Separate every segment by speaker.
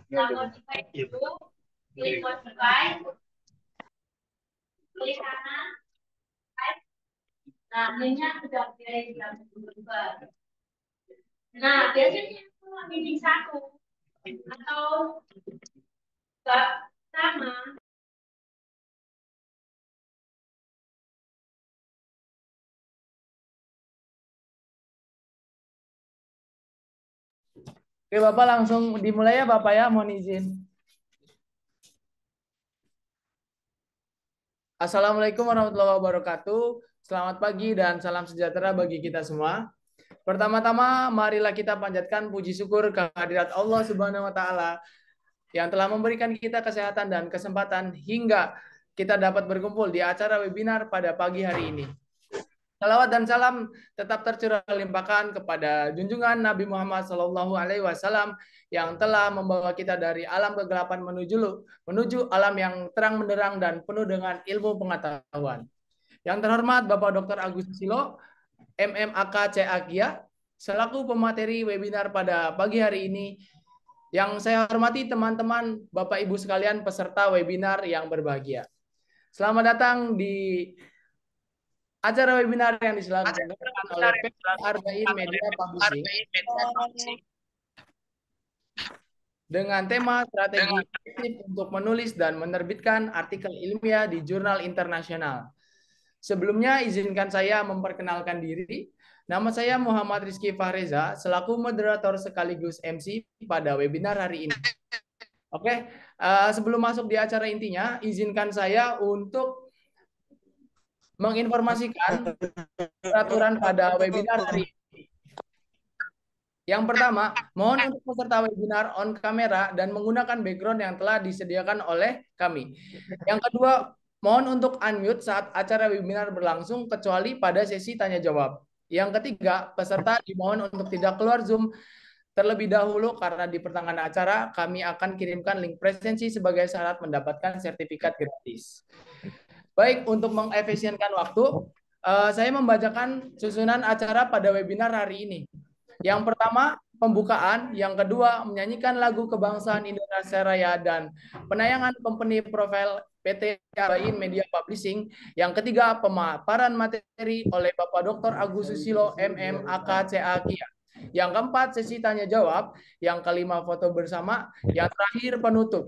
Speaker 1: Kalau di itu, klik modify, klik kanan, nah ini sudah pilih yang berubah. Nah, biasanya meeting satu atau enggak sama.
Speaker 2: Oke, Bapak langsung dimulai ya, Bapak ya, mohon izin. Assalamualaikum warahmatullahi wabarakatuh. Selamat pagi dan salam sejahtera bagi kita semua. Pertama-tama, marilah kita panjatkan puji syukur kehadirat Allah Subhanahu wa taala yang telah memberikan kita kesehatan dan kesempatan hingga kita dapat berkumpul di acara webinar pada pagi hari ini. Salawat dan salam tetap tercurah limpahkan kepada junjungan Nabi Muhammad SAW yang telah membawa kita dari alam kegelapan menuju alam yang terang benderang dan penuh dengan ilmu pengetahuan. Yang terhormat Bapak Dr. Agus Susilo, MMAK CAKIA, selaku pemateri webinar pada pagi hari ini. Yang saya hormati teman-teman, Bapak Ibu sekalian peserta webinar yang berbahagia. Selamat datang di acara webinar yang diselenggarakan oleh PT Arbain Media Publishing dengan tema strategi efektif untuk menulis dan menerbitkan artikel ilmiah di jurnal internasional. Sebelumnya izinkan saya memperkenalkan diri. Nama saya Muhammad Rizky Fahreza selaku moderator sekaligus MC pada webinar hari ini. Oke, sebelum masuk di acara intinya, izinkan saya untuk menginformasikan peraturan pada webinar hari ini. Yang pertama, mohon untuk peserta webinar on kamera dan menggunakan background yang telah disediakan oleh kami. Yang kedua, mohon untuk unmute saat acara webinar berlangsung kecuali pada sesi tanya jawab. Yang ketiga, peserta dimohon untuk tidak keluar Zoom terlebih dahulu karena di pertengahan acara kami akan kirimkan link presensi sebagai syarat mendapatkan sertifikat gratis. Baik, untuk mengefisienkan waktu, saya membacakan susunan acara pada webinar hari ini. Yang pertama, pembukaan. Yang kedua, menyanyikan lagu kebangsaan Indonesia Raya dan penayangan company profile PT Arbain Media Publishing. Yang ketiga, pemaparan materi oleh Bapak Dr. Agus Susilo, MMAK CAKIA. Yang keempat, sesi tanya jawab. Yang kelima, foto bersama. Yang terakhir, penutup.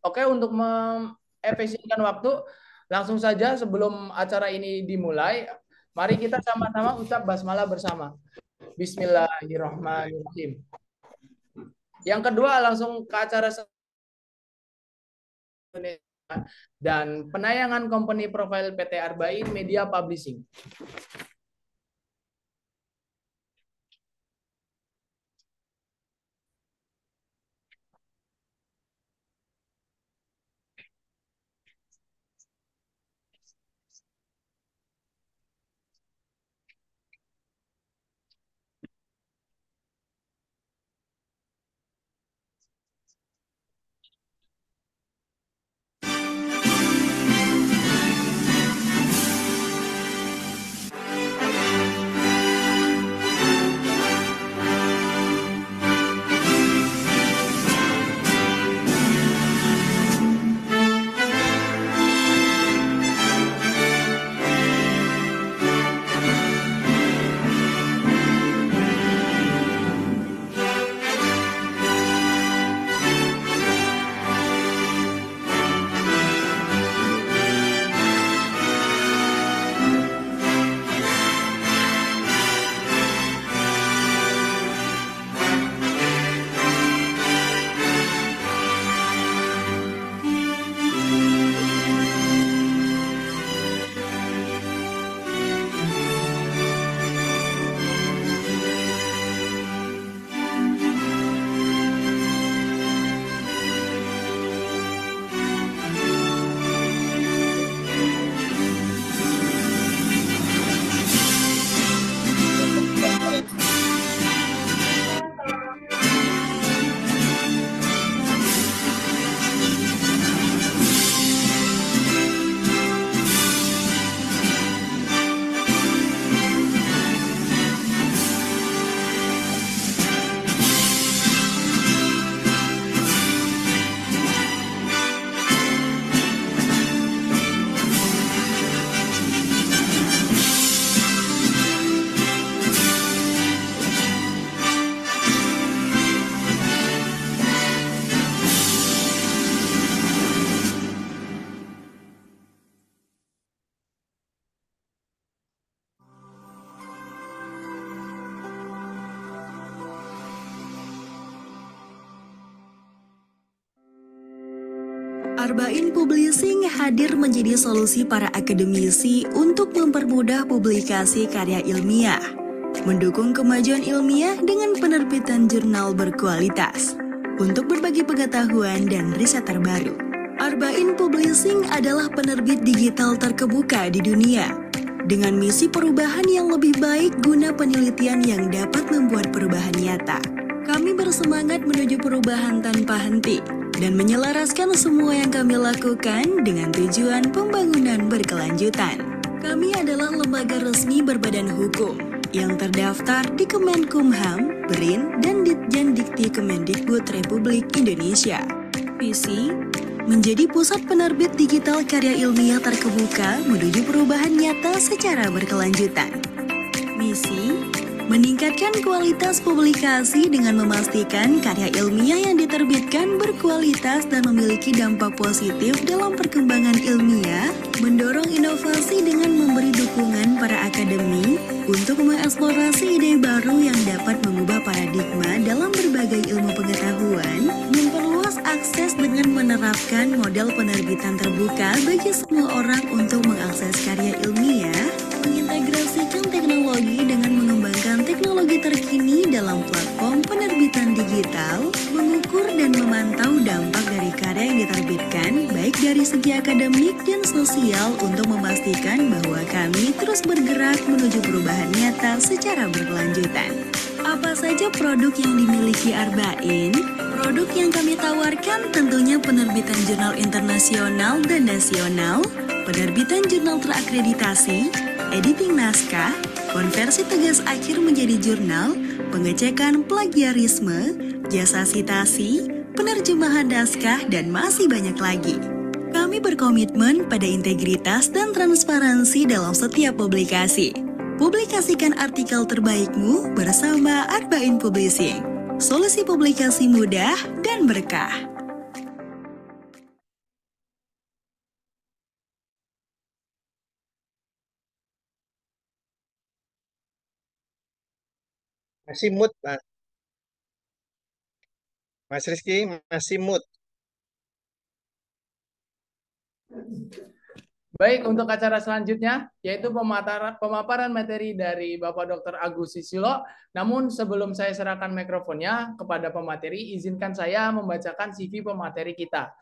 Speaker 2: Oke, untuk mengefisienkan waktu, langsung saja sebelum acara ini dimulai, mari kita sama-sama ucap basmalah bersama. Bismillahirrahmanirrahim. Yang kedua, langsung ke acara dan penayangan company profile PT Arbain Media Publishing.
Speaker 3: Arbain Publishing hadir menjadi solusi para akademisi untuk mempermudah publikasi karya ilmiah, mendukung kemajuan ilmiah dengan penerbitan jurnal berkualitas, untuk berbagi pengetahuan dan riset terbaru. Arbain Publishing adalah penerbit digital terkemuka di dunia, dengan misi perubahan yang lebih baik guna penelitian yang dapat membuat perubahan nyata. Kami bersemangat menuju perubahan tanpa henti, dan menyelaraskan semua yang kami lakukan dengan tujuan pembangunan berkelanjutan. Kami adalah lembaga resmi berbadan hukum yang terdaftar di Kemenkumham, BRIN, dan Ditjen Dikti Kemendikbud Republik Indonesia. Visi: menjadi pusat penerbit digital karya ilmiah terkemuka menuju perubahan nyata secara berkelanjutan. Misi: meningkatkan kualitas publikasi dengan memastikan karya ilmiah yang diterbitkan berkualitas dan memiliki dampak positif dalam perkembangan ilmiah, mendorong inovasi dengan memberi dukungan para akademi untuk mengeksplorasi ide baru yang dapat mengubah paradigma dalam berbagai ilmu pengetahuan, memperluas akses dengan menerapkan model penerbitan terbuka bagi semua orang untuk mengakses karya ilmiah, mengintegrasikan teknologi dengan mengembangkan teknologi terkini dalam platform penerbitan digital, mengukur dan memantau dampak dari karya yang diterbitkan baik dari segi akademik dan sosial untuk memastikan bahwa kami terus bergerak menuju perubahan nyata secara berkelanjutan. Apa saja produk yang dimiliki Arbain? Produk yang kami tawarkan tentunya penerbitan jurnal internasional dan nasional, penerbitan jurnal terakreditasi, editing naskah, konversi tugas akhir menjadi jurnal, pengecekan plagiarisme, jasa sitasi, penerjemahan naskah, dan masih banyak lagi. Kami berkomitmen pada integritas dan transparansi dalam setiap publikasi. Publikasikan artikel terbaikmu bersama Arbain Publishing. Solusi publikasi mudah dan berkah.
Speaker 4: Masih mood, Mas. Mas Rizky masih mood.
Speaker 2: Baik, untuk acara selanjutnya, yaitu pemaparan materi dari Bapak Dr. Agus Susilo. Namun sebelum saya serahkan mikrofonnya kepada pemateri, izinkan saya membacakan CV pemateri kita.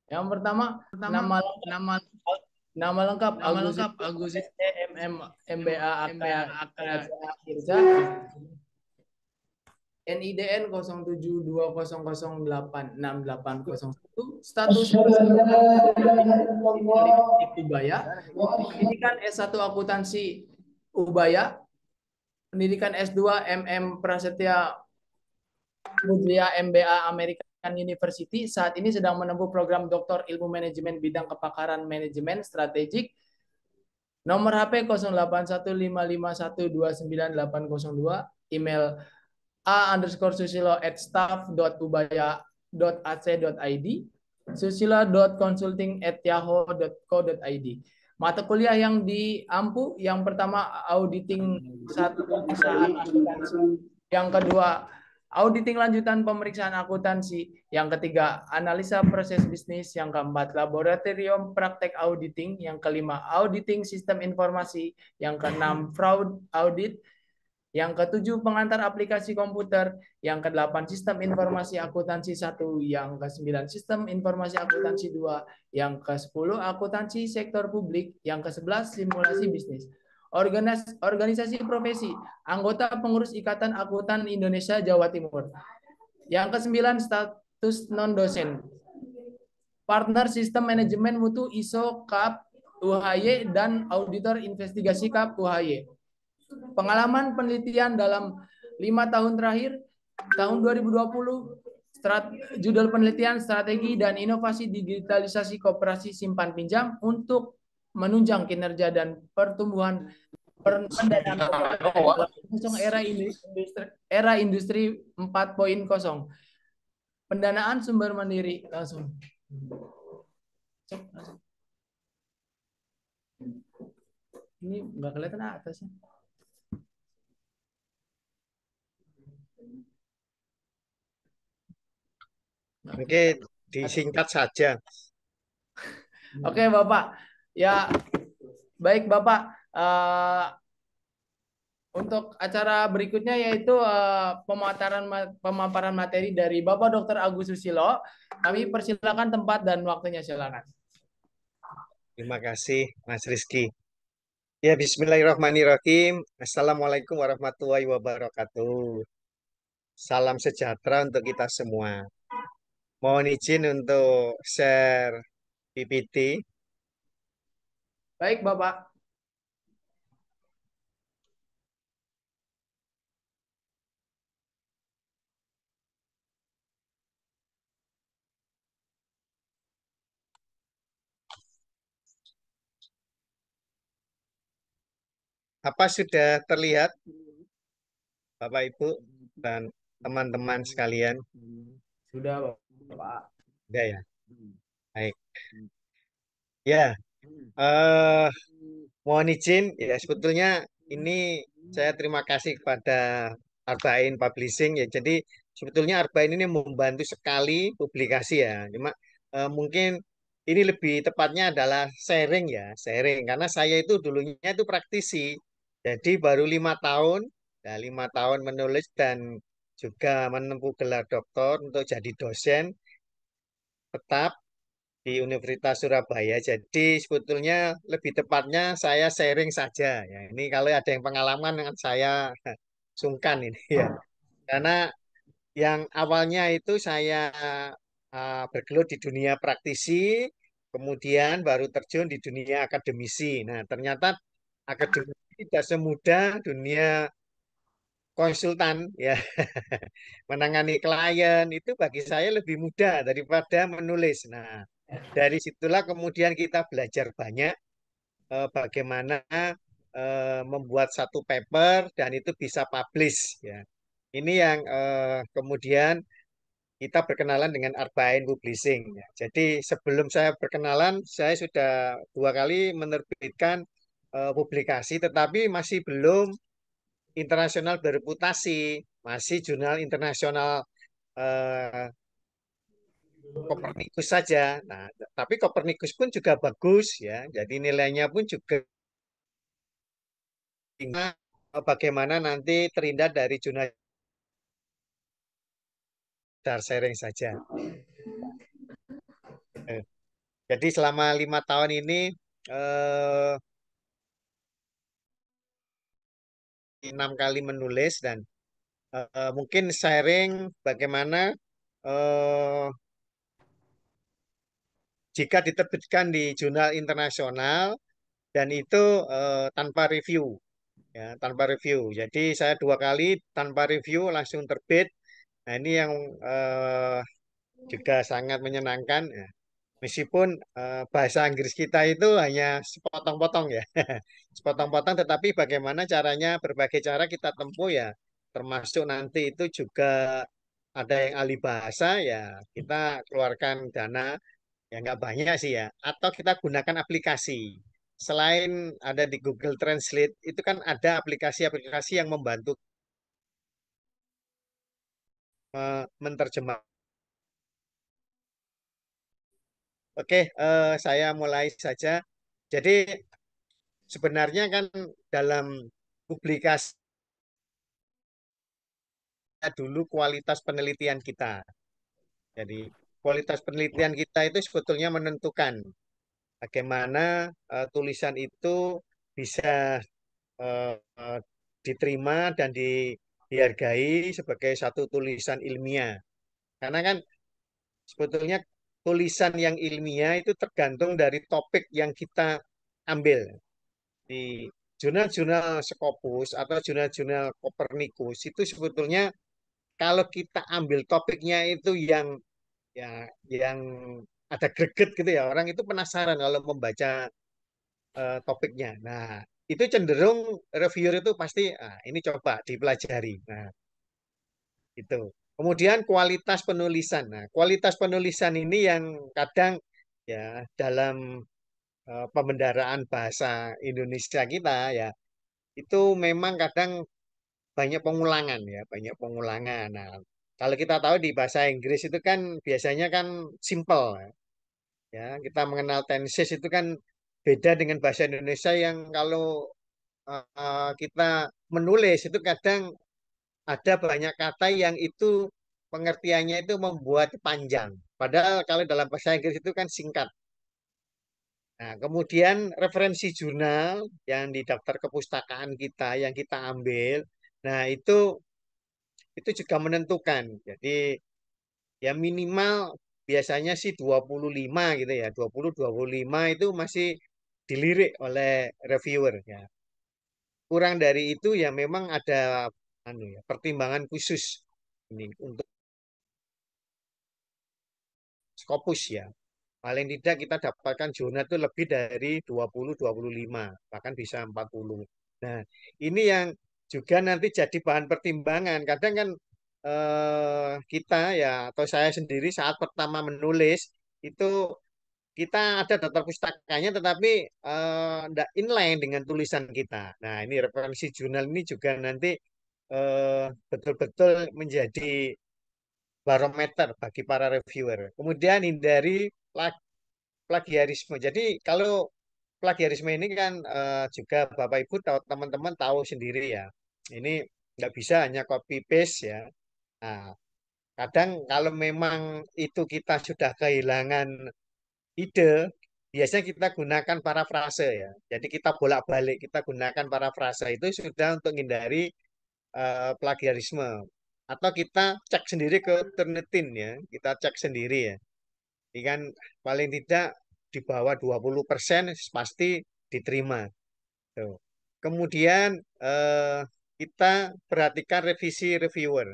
Speaker 2: Yang pertama, nama lengkap Agus MBA Akirja, NIDN 0720086801, status Ubaya, pendidikan S1 akuntansi Ubaya, pendidikan S2 MM Prasetya Mujaya MBA American University, saat ini sedang menempuh program Doktor Ilmu Manajemen bidang kepakaran manajemen strategik. Nomor HP 081551299802, email a_susilo@staff.ubaya.ac.id, susilo.consulting@yahoo.co.id. Mata kuliah yang diampu, yang pertama auditing satu pemeriksaan akuntansi, yang kedua auditing lanjutan pemeriksaan akuntansi, yang ketiga analisa proses bisnis, yang keempat laboratorium praktek auditing, yang kelima auditing sistem informasi, yang keenam fraud audit, yang ketujuh pengantar aplikasi komputer, yang kedelapan sistem informasi akuntansi 1, yang kesembilan sistem informasi akuntansi 2, yang ke-10 akuntansi sektor publik, yang ke-11 simulasi bisnis. Organisasi profesi, anggota pengurus Ikatan Akuntan Indonesia Jawa Timur. Yang ke-9 status non-dosen. Partner Sistem Manajemen Mutu ISO KAP UHY dan Auditor Investigasi KAP UHY. Pengalaman penelitian dalam 5 tahun terakhir, tahun 2020, judul penelitian strategi dan inovasi digitalisasi koperasi simpan pinjam untuk menunjang kinerja dan pertumbuhan pendanaan Bapak langsung era industri 4.0. Pendanaan sumber mandiri langsung. Cek, langsung. Ini nggak kelihatan atasnya.
Speaker 4: Oke, disingkat saja.
Speaker 2: Oke, Bapak. Ya, baik Bapak. Untuk acara berikutnya yaitu pemaparan materi dari Bapak Dr. Agus Susilo. Kami persilakan tempat dan waktunya, silakan.
Speaker 4: Terima kasih, Mas Rizky. Ya, Bismillahirrahmanirrahim. Assalamualaikum warahmatullahi wabarakatuh. Salam sejahtera untuk kita semua. Mohon izin untuk share PPT.
Speaker 2: Baik, Bapak.
Speaker 4: Apa sudah terlihat, Bapak Ibu dan teman-teman sekalian?
Speaker 2: Sudah, Bapak.
Speaker 4: Sudah ya. Baik. Ya, eh mohon izin ya sebetulnya ini saya terima kasih kepada Arbain Publishing ya. Jadi sebetulnya Arbain ini membantu sekali publikasi ya. Cuma mungkin ini lebih tepatnya adalah sharing ya, sharing karena saya itu dulunya itu praktisi. Jadi baru 5 tahun, ya 5 tahun menulis dan juga menempuh gelar doktor untuk jadi dosen tetap di Universitas Surabaya. Jadi sebetulnya lebih tepatnya saya sharing saja ya. Ini kalau ada yang pengalaman dengan saya sungkan ini ya. Karena yang awalnya itu saya bergelut di dunia praktisi, kemudian baru terjun di dunia akademisi. Nah, ternyata akademisi tidak semudah dunia konsultan ya. Menangani klien itu bagi saya lebih mudah daripada menulis. Nah, dari situlah kemudian kita belajar banyak bagaimana membuat satu paper dan itu bisa publish ya. Ini yang kemudian kita berkenalan dengan Arbain Publishing ya. Jadi sebelum saya berkenalan, saya sudah 2 kali menerbitkan publikasi, tetapi masih belum internasional bereputasi, masih jurnal internasional eh, Kopernikus saja. Nah, tapi Kopernikus pun juga bagus ya. Jadi nilainya pun juga bagaimana nanti terhindar dari jurnal sharing saja. Eh, Jadi selama 5 tahun ini 6 kali menulis dan mungkin sharing bagaimana eh, jika diterbitkan di jurnal internasional dan itu tanpa review ya tanpa review. Jadi saya 2 kali tanpa review langsung terbit. Nah ini yang juga sangat menyenangkan ya. Meskipun bahasa Inggris kita itu hanya sepotong-potong ya, sepotong-potong, tetapi bagaimana caranya, berbagai cara kita tempuh ya, termasuk nanti itu juga ada yang ahli bahasa ya, kita keluarkan dana ya nggak banyak sih ya, atau kita gunakan aplikasi. Selain ada di Google Translate, itu kan ada aplikasi-aplikasi yang membantu menerjemah. Oke, saya mulai saja. Jadi sebenarnya kan dalam publikasi dulu kualitas penelitian kita. Jadi kualitas penelitian kita itu sebetulnya menentukan bagaimana tulisan itu bisa eh, diterima dan dihargai sebagai satu tulisan ilmiah. Karena kan sebetulnya tulisan yang ilmiah itu tergantung dari topik yang kita ambil. Di jurnal-jurnal Scopus atau jurnal-jurnal Copernicus itu sebetulnya kalau kita ambil topiknya itu yang ada greget gitu ya, orang itu penasaran kalau membaca topiknya. Nah, itu cenderung reviewer itu pasti ini coba dipelajari. Nah, itu. Kemudian kualitas penulisan. Nah, kualitas penulisan ini yang kadang ya dalam pembendaraan bahasa Indonesia kita ya itu memang kadang banyak pengulangan ya, banyak pengulangan. Nah, kalau kita tahu di bahasa Inggris itu kan biasanya kan simple ya. Kita mengenal tenses itu kan beda dengan bahasa Indonesia yang kalau kita menulis itu kadang ada banyak kata yang itu pengertiannya itu membuat panjang. Padahal kalau dalam bahasa Inggris itu kan singkat. Nah, kemudian referensi jurnal yang di daftar kepustakaan kita yang kita ambil, nah itu juga menentukan. Jadi ya minimal biasanya sih 25 gitu ya. 20-25 itu masih dilirik oleh reviewer ya. Kurang dari itu ya memang ada pertimbangan khusus ini untuk Scopus ya. Paling tidak kita dapatkan zona itu lebih dari 20-25, bahkan bisa 40. Nah, ini yang juga nanti jadi bahan pertimbangan. Kadang kan kita ya atau saya sendiri saat pertama menulis itu kita ada daftar pustakanya tetapi tidak inline dengan tulisan kita. Nah, ini referensi jurnal ini juga nanti betul-betul menjadi barometer bagi para reviewer. Kemudian hindari plagiarisme. Jadi kalau plagiarisme ini kan juga Bapak Ibu tahu teman-teman tahu sendiri ya. Ini nggak bisa hanya copy paste ya. Nah, kadang kalau memang itu kita sudah kehilangan ide, biasanya kita gunakan parafrase ya. Jadi kita bolak-balik kita gunakan parafrase itu sudah untuk menghindari plagiarisme. Atau kita cek sendiri ke Turnitin ya. Kita cek sendiri ya. Ini kan paling tidak di bawah 20% pasti diterima. Tuh. Kemudian kita perhatikan revisi reviewer.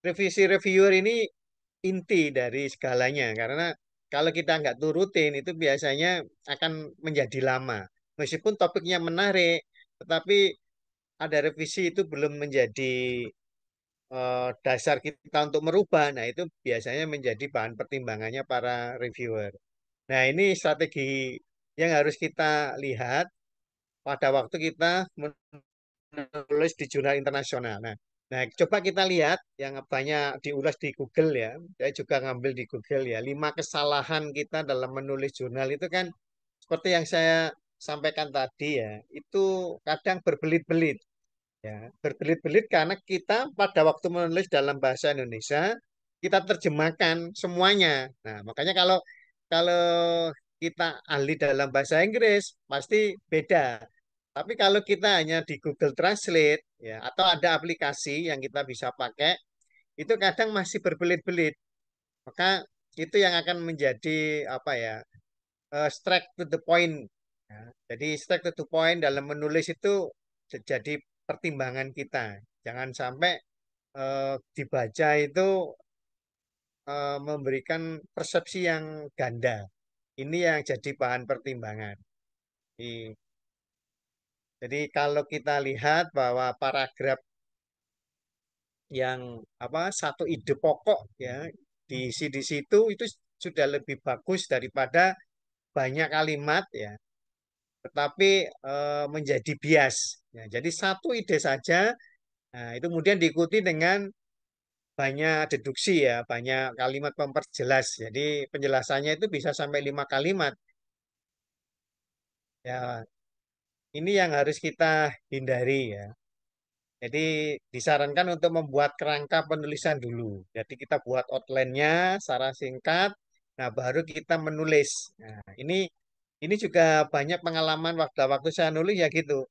Speaker 4: Revisi reviewer ini inti dari segalanya karena kalau kita nggak turutin itu biasanya akan menjadi lama. Meskipun topiknya menarik, tetapi ada revisi itu belum menjadi dasar kita untuk merubah. Nah, itu biasanya menjadi bahan pertimbangannya para reviewer. Nah, ini strategi yang harus kita lihat pada waktu kita menulis di jurnal internasional. Nah, coba kita lihat yang banyak diulas di Google ya. Saya juga ngambil di Google ya. 5 kesalahan kita dalam menulis jurnal itu kan seperti yang saya sampaikan tadi ya. Itu kadang berbelit-belit ya. Berbelit-belit karena kita pada waktu menulis dalam bahasa Indonesia kita terjemahkan semuanya. Nah, makanya kalau kalau kita ahli dalam bahasa Inggris pasti beda. Tapi kalau kita hanya di Google Translate ya atau ada aplikasi yang kita bisa pakai, itu kadang masih berbelit-belit. Maka itu yang akan menjadi apa ya? Straight to the point. Ya. Jadi straight to the point dalam menulis itu jadi pertimbangan kita. Jangan sampai dibaca itu memberikan persepsi yang ganda. Ini yang jadi bahan pertimbangan. Jadi jadi kalau kita lihat bahwa paragraf yang apa satu ide pokok ya diisi di situ itu sudah lebih bagus daripada banyak kalimat ya, tetapi menjadi bias. Ya, jadi satu ide saja, nah, itu kemudian diikuti dengan banyak deduksi ya, banyak kalimat memperjelas. Jadi penjelasannya itu bisa sampai 5 kalimat. Ya, ini yang harus kita hindari ya. Jadi disarankan untuk membuat kerangka penulisan dulu. Jadi kita buat outline-nya secara singkat, nah baru kita menulis. Nah, ini juga banyak pengalaman waktu saya nulis ya gitu.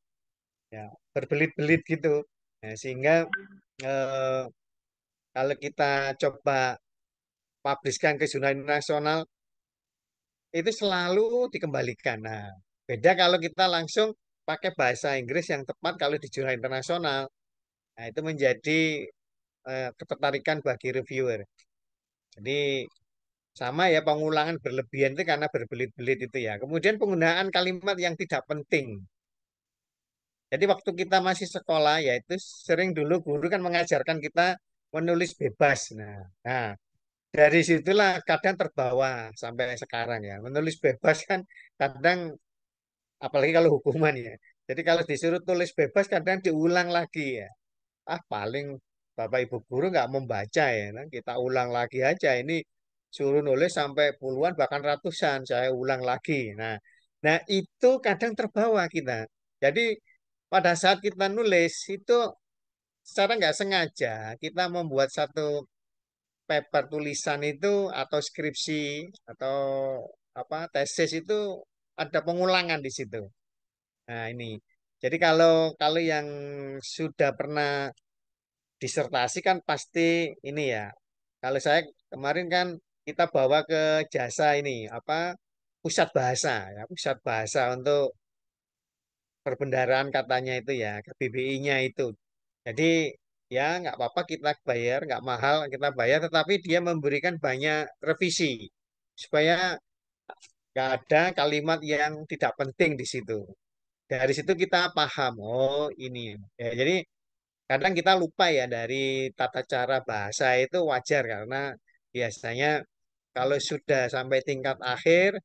Speaker 4: Ya, berbelit-belit gitu. Nah, sehingga eh, kalau kita coba publiskan ke jurnal internasional itu selalu dikembalikan. Nah, beda kalau kita langsung pakai bahasa Inggris yang tepat kalau di jurnal internasional. Nah, itu menjadi ketertarikan bagi reviewer. Jadi sama ya pengulangan berlebihan itu karena berbelit-belit itu ya. Kemudian penggunaan kalimat yang tidak penting. Jadi waktu kita masih sekolah, ya itu sering dulu guru kan mengajarkan kita menulis bebas. Nah, dari situlah kadang terbawa sampai sekarang ya. Menulis bebas kan kadang, apalagi kalau hukuman ya. Jadi kalau disuruh tulis bebas kadang diulang lagi ya. Paling Bapak Ibu guru nggak membaca ya. Nah, kita ulang lagi aja. Ini suruh nulis sampai puluhan bahkan ratusan. Saya ulang lagi. Nah, itu kadang terbawa kita. Jadi pada saat kita nulis itu secara nggak sengaja kita membuat satu paper tulisan itu atau skripsi atau apa tesis itu ada pengulangan di situ. Nah, ini. Jadi kalau kalau yang sudah pernah disertasi kan pasti ini ya. Kalau saya kemarin kan kita bawa ke jasa ini apa pusat bahasa ya, pusat bahasa untuk perbendaharaan katanya itu ya, ke BBI-nya itu. Jadi ya nggak apa-apa kita bayar, nggak mahal kita bayar, tetapi dia memberikan banyak revisi supaya nggak ada kalimat yang tidak penting di situ. Dari situ kita paham, oh ini. Ya, jadi kadang kita lupa ya dari tata cara bahasa itu wajar karena biasanya kalau sudah sampai tingkat akhir,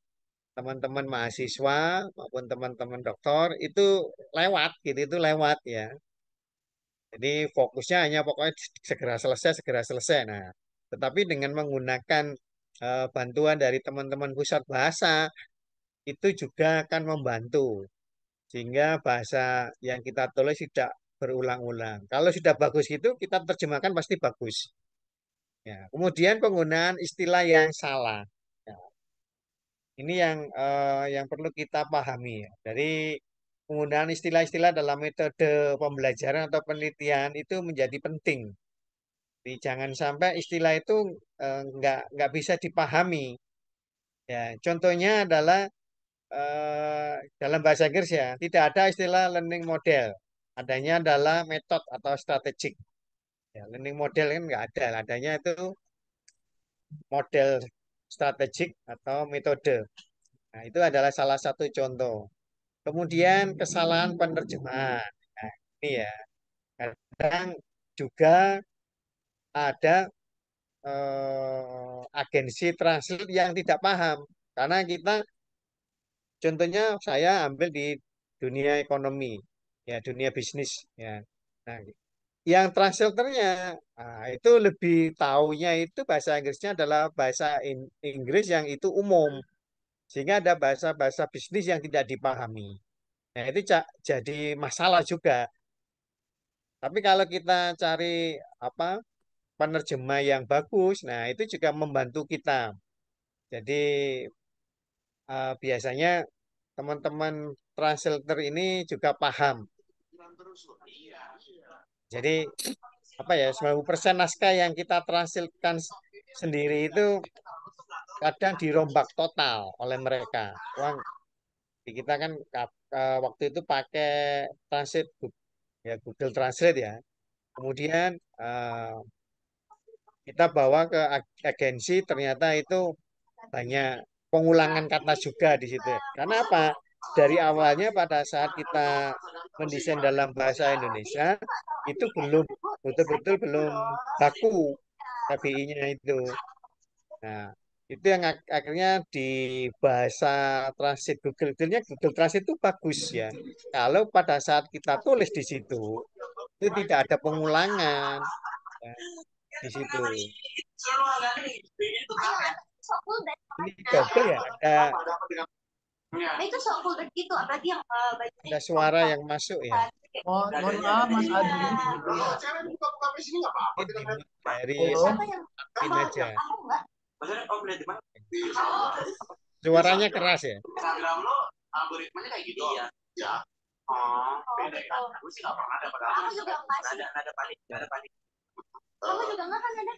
Speaker 4: teman-teman mahasiswa maupun teman-teman doktor itu lewat gitu, itu lewat ya. Jadi fokusnya hanya pokoknya segera selesai, segera selesai. Nah, tetapi dengan menggunakan bantuan dari teman-teman pusat bahasa itu juga akan membantu sehingga bahasa yang kita tulis tidak berulang-ulang. Kalau sudah bagus gitu, kita terjemahkan pasti bagus. Ya, kemudian penggunaan istilah yang salah. Ya, ini yang perlu kita pahami ya. Dari penggunaan istilah-istilah dalam metode pembelajaran atau penelitian itu menjadi penting. Jadi jangan sampai istilah itu nggak bisa dipahami. Ya, contohnya adalah dalam bahasa Inggris ya, tidak ada istilah learning model. Adanya adalah metode atau strategik. Ya, learning model kan nggak ada. Adanya itu model strategik atau metode. Nah, itu adalah salah satu contoh. Kemudian kesalahan penerjemahan. Nah, ini ya, kadang juga ada agensi translate yang tidak paham. Karena kita, contohnya saya ambil di dunia ekonomi, ya dunia bisnis, ya. Nah, yang translatornya itu lebih taunya itu bahasa Inggrisnya adalah bahasa Inggris yang itu umum, sehingga ada bahasa-bahasa bisnis yang tidak dipahami. Nah, itu jadi masalah juga. Tapi kalau kita cari apa penerjemah yang bagus, nah itu juga membantu kita. Jadi biasanya teman-teman translator ini juga paham. Jadi apa ya 90% naskah yang kita translatekan sendiri itu kadang dirombak total oleh mereka. Wah, kita kan waktu itu pakai translate ya Google Translate ya. Kemudian kita bawa ke agensi, ternyata itu banyak pengulangan kata juga di situ. Karena apa? Dari awalnya pada saat kita mendesain dalam bahasa Indonesia itu belum betul-betul belum baku KBI-nya itu. Nah, itu yang akhirnya di bahasa translate Google-nya Google Translate itu bagus ya. Kalau pada saat kita tulis di situ itu tidak ada pengulangan ya, di situ. Ini double ya, ada suara yang masuk ya.
Speaker 2: Mohon maaf Mas Adi.
Speaker 4: Dari
Speaker 2: Halo.
Speaker 4: admin aja. Suaranya keras ya.
Speaker 1: Algoritmanya kayak gitu ya. Oh, beda ya. Aku sih nggak pernah dapat
Speaker 5: Aku juga nggak sih.
Speaker 1: ada panik, ada panik.
Speaker 5: Kamu juga nggak kan ada?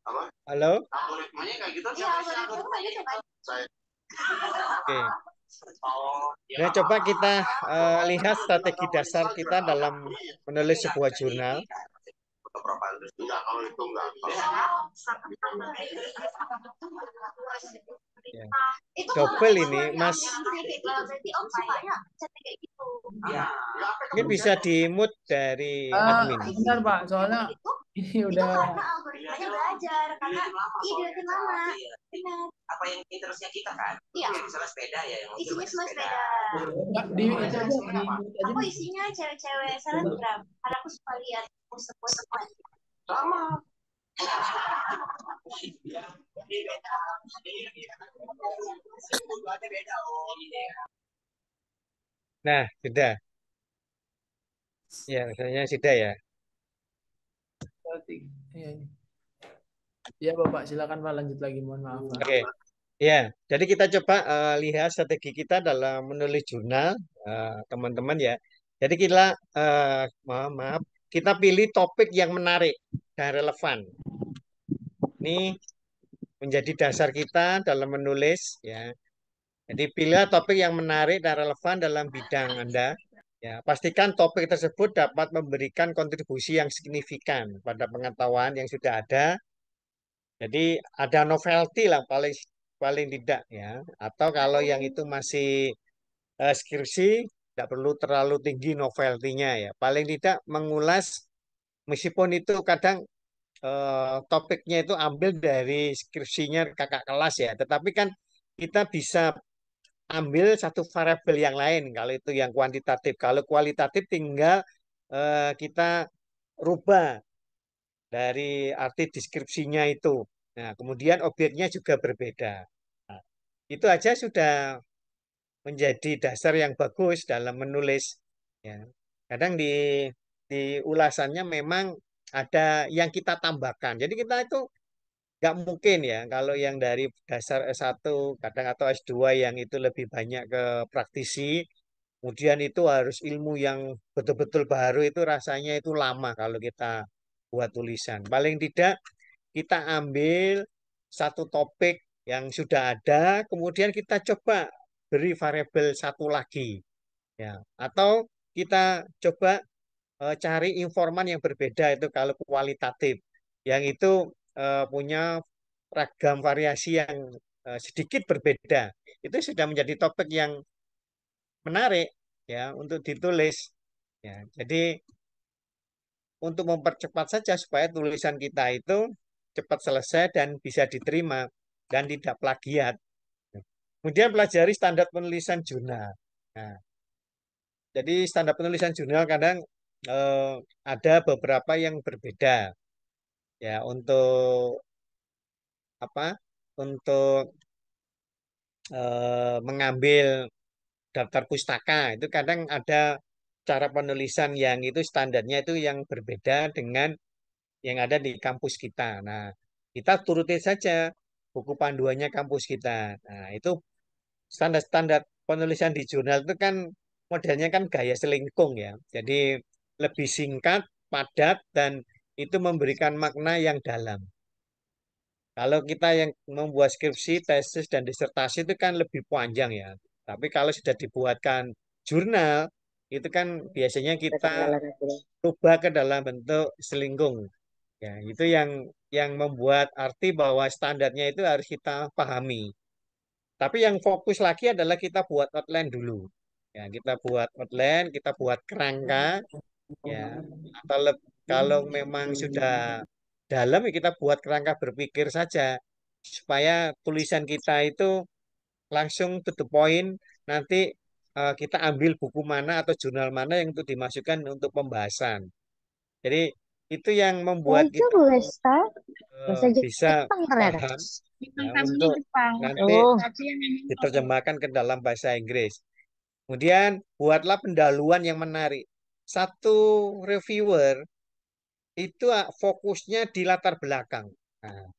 Speaker 1: Apa?
Speaker 4: Halo?
Speaker 1: Algoritmanya kayak gitu.
Speaker 5: Iya, algoritma kayak gitu kan.
Speaker 1: Saya.
Speaker 4: Oke.
Speaker 1: Oh,
Speaker 4: Nah, coba kita lihat strategi dasar kita dalam menulis sebuah jurnal.
Speaker 1: Enggak, kalau itu enggak.
Speaker 4: Ya.
Speaker 5: Itu
Speaker 4: Double ini, Mas.
Speaker 5: berarti Om sukanya chat kayak gitu.
Speaker 1: Iya.
Speaker 4: Mungkin bisa di-mute dari admin.
Speaker 2: Sebentar Pak, soalnya ini
Speaker 5: Itu
Speaker 2: udah
Speaker 5: karena algoritmanya belajar, karena dilihatin lama.
Speaker 1: Iya.
Speaker 5: Benar.
Speaker 1: Apa yang interestnya kita kan?
Speaker 5: Iya.
Speaker 1: Kayak misalnya sepeda ya, yang
Speaker 5: Isinya semua sepeda.
Speaker 2: Nggak, di itu aja di mute aja.
Speaker 5: Aku isinya cewek-cewek selebgram. Karena aku suka lihat pose-pose.
Speaker 1: sama.
Speaker 4: Nah, sudah. Ya, rasanya sudah ya.
Speaker 2: Iya, ini. Ya Bapak, silakan Pak lanjut lagi. Mohon maaf Pak.
Speaker 4: Oke. Ya, jadi kita coba lihat strategi kita dalam menulis jurnal, teman-teman ya. Jadi kita, maaf, kita pilih topik yang menarik dan relevan. Ini menjadi dasar kita dalam menulis ya. Jadi pilih topik yang menarik dan relevan dalam bidang Anda. Ya, pastikan topik tersebut dapat memberikan kontribusi yang signifikan pada pengetahuan yang sudah ada. Jadi ada novelty lah paling paling tidak ya. Atau kalau yang itu masih skripsi, tidak perlu terlalu tinggi novelty-nya ya. Paling tidak mengulas meskipun itu kadang topiknya itu ambil dari skripsinya kakak kelas ya. Tetapi kan kita bisa ambil satu variabel yang lain kalau itu yang kuantitatif. Kalau kualitatif tinggal kita rubah dari arti deskripsinya itu. Nah, kemudian objeknya juga berbeda. Nah, itu aja sudah menjadi dasar yang bagus dalam menulis. Ya. Kadang di ulasannya memang ada yang kita tambahkan. Jadi kita itu nggak mungkin ya kalau yang dari dasar S1 kadang atau S2 yang itu lebih banyak ke praktisi, kemudian itu harus ilmu yang betul-betul baru itu rasanya itu lama kalau kita buat tulisan. Paling tidak kita ambil satu topik yang sudah ada, kemudian kita coba beri variabel satu lagi, ya. Atau kita coba cari informan yang berbeda itu kalau kualitatif, yang itu punya ragam variasi yang sedikit berbeda. Itu sudah menjadi topik yang menarik ya untuk ditulis. Ya, jadi untuk mempercepat saja supaya tulisan kita itu cepat selesai dan bisa diterima dan tidak plagiat. Kemudian pelajari standar penulisan jurnal. Nah, jadi standar penulisan jurnal kadang eh, ada beberapa yang berbeda ya untuk apa? Untuk mengambil daftar pustaka itu kadang ada cara penulisan yang itu standarnya itu yang berbeda dengan yang ada di kampus kita. Nah, kita turuti saja buku panduannya kampus kita. Nah, itu standar-standar penulisan di jurnal itu kan modelnya kan gaya selingkung ya. Jadi lebih singkat, padat, dan itu memberikan makna yang dalam. Kalau kita yang membuat skripsi, tesis, dan disertasi itu kan lebih panjang ya. Tapi kalau sudah dibuatkan jurnal, itu kan biasanya kita rubah ke dalam bentuk selingkung. Ya, itu yang membuat arti bahwa standarnya itu harus kita pahami. Tapi yang fokus lagi adalah kita buat outline dulu. Ya, kita buat outline, kita buat kerangka, ya. Atau kalau memang sudah dalam, ya kita buat kerangka berpikir saja supaya tulisan kita itu langsung to the point. Nanti kita ambil buku mana atau jurnal mana yang untuk dimasukkan untuk pembahasan. Jadi itu yang membuat
Speaker 5: Belajar
Speaker 4: kita
Speaker 5: bahasa
Speaker 4: bisa
Speaker 5: Jepang ternyata.
Speaker 4: paham
Speaker 5: Bintang
Speaker 4: ya,
Speaker 5: tamunya
Speaker 4: untuk
Speaker 5: Jepang.
Speaker 4: nanti
Speaker 5: Oh.
Speaker 4: diterjemahkan ke dalam bahasa Inggris. Kemudian buatlah pendahuluan yang menarik. Satu reviewer itu fokusnya di latar belakang. Nah,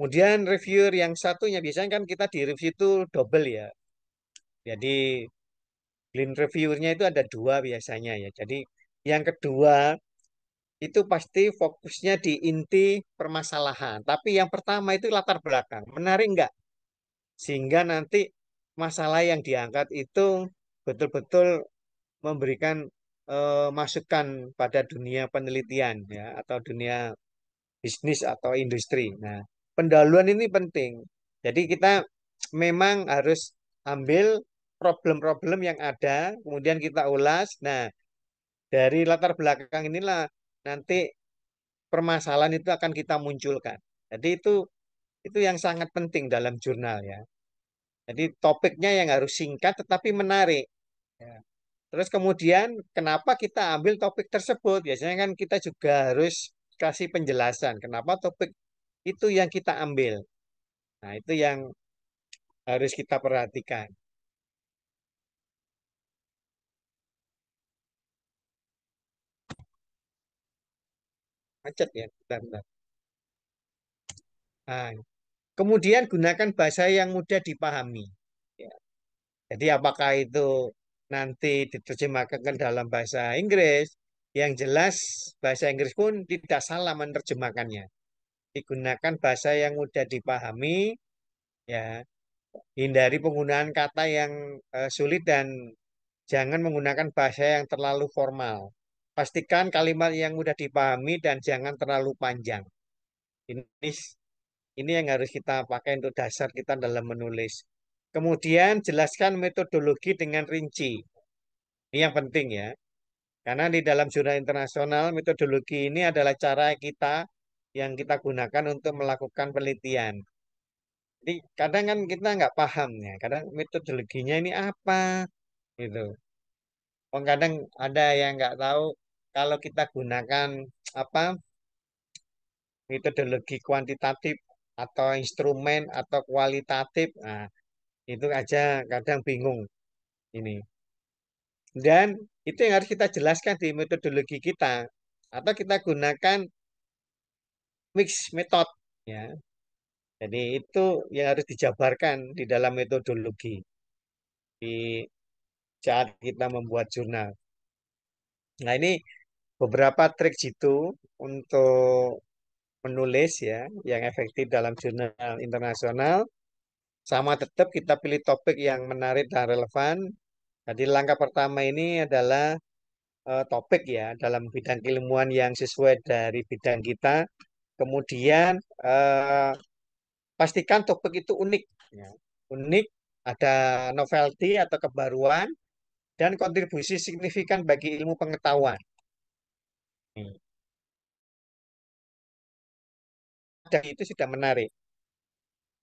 Speaker 4: kemudian reviewer yang satunya biasanya kan kita di review itu double ya. Jadi lead reviewernya itu ada dua biasanya ya. Jadi yang kedua itu pasti fokusnya di inti permasalahan. Tapi yang pertama itu latar belakang. Menarik enggak? Sehingga nanti masalah yang diangkat itu betul-betul memberikan masukan pada dunia penelitian ya atau dunia bisnis atau industri. Nah, pendahuluan ini penting. Jadi kita memang harus ambil problem-problem yang ada, kemudian kita ulas. Nah, dari latar belakang inilah nanti permasalahan itu akan kita munculkan. Jadi itu yang sangat penting dalam jurnal ya. Jadi topiknya yang harus singkat tetapi menarik. Ya. Terus kemudian kenapa kita ambil topik tersebut? Biasanya kan kita juga harus kasih penjelasan kenapa topik itu yang kita ambil. Nah, itu yang harus kita perhatikan. Macet ya, bentar. Nah, kemudian gunakan bahasa yang mudah dipahami. Ya. Jadi apakah itu nanti diterjemahkan ke dalam bahasa Inggris? Yang jelas bahasa Inggris pun tidak salah menerjemahkannya. Digunakan bahasa yang mudah dipahami, ya. Hindari penggunaan kata yang sulit dan jangan menggunakan bahasa yang terlalu formal. Pastikan kalimat yang mudah dipahami dan jangan terlalu panjang. Ini ini yang harus kita pakai untuk dasar kita dalam menulis. Kemudian jelaskan metodologi dengan rinci. Ini yang penting ya. Karena di dalam jurnal internasional metodologi ini adalah cara kita yang kita gunakan untuk melakukan penelitian. Jadi kadang kan kita nggak paham ya. Kadang metodologinya ini apa gitu. Kadang ada yang nggak tahu kalau kita gunakan apa metodologi kuantitatif atau instrumen atau kualitatif. Nah, itu aja kadang bingung ini. Dan itu yang harus kita jelaskan di metodologi kita. Atau kita gunakan mix method ya. Jadi itu yang harus dijabarkan di dalam metodologi di saat kita membuat jurnal. Nah, ini beberapa trik jitu untuk menulis ya yang efektif dalam jurnal internasional. Sama tetap kita pilih topik yang menarik dan relevan. Jadi langkah pertama ini adalah topik ya dalam bidang keilmuan yang sesuai dari bidang kita. Kemudian pastikan topik itu unik, ya. Unik, ada novelty atau kebaruan dan kontribusi signifikan bagi ilmu pengetahuan. Dan itu sudah menarik.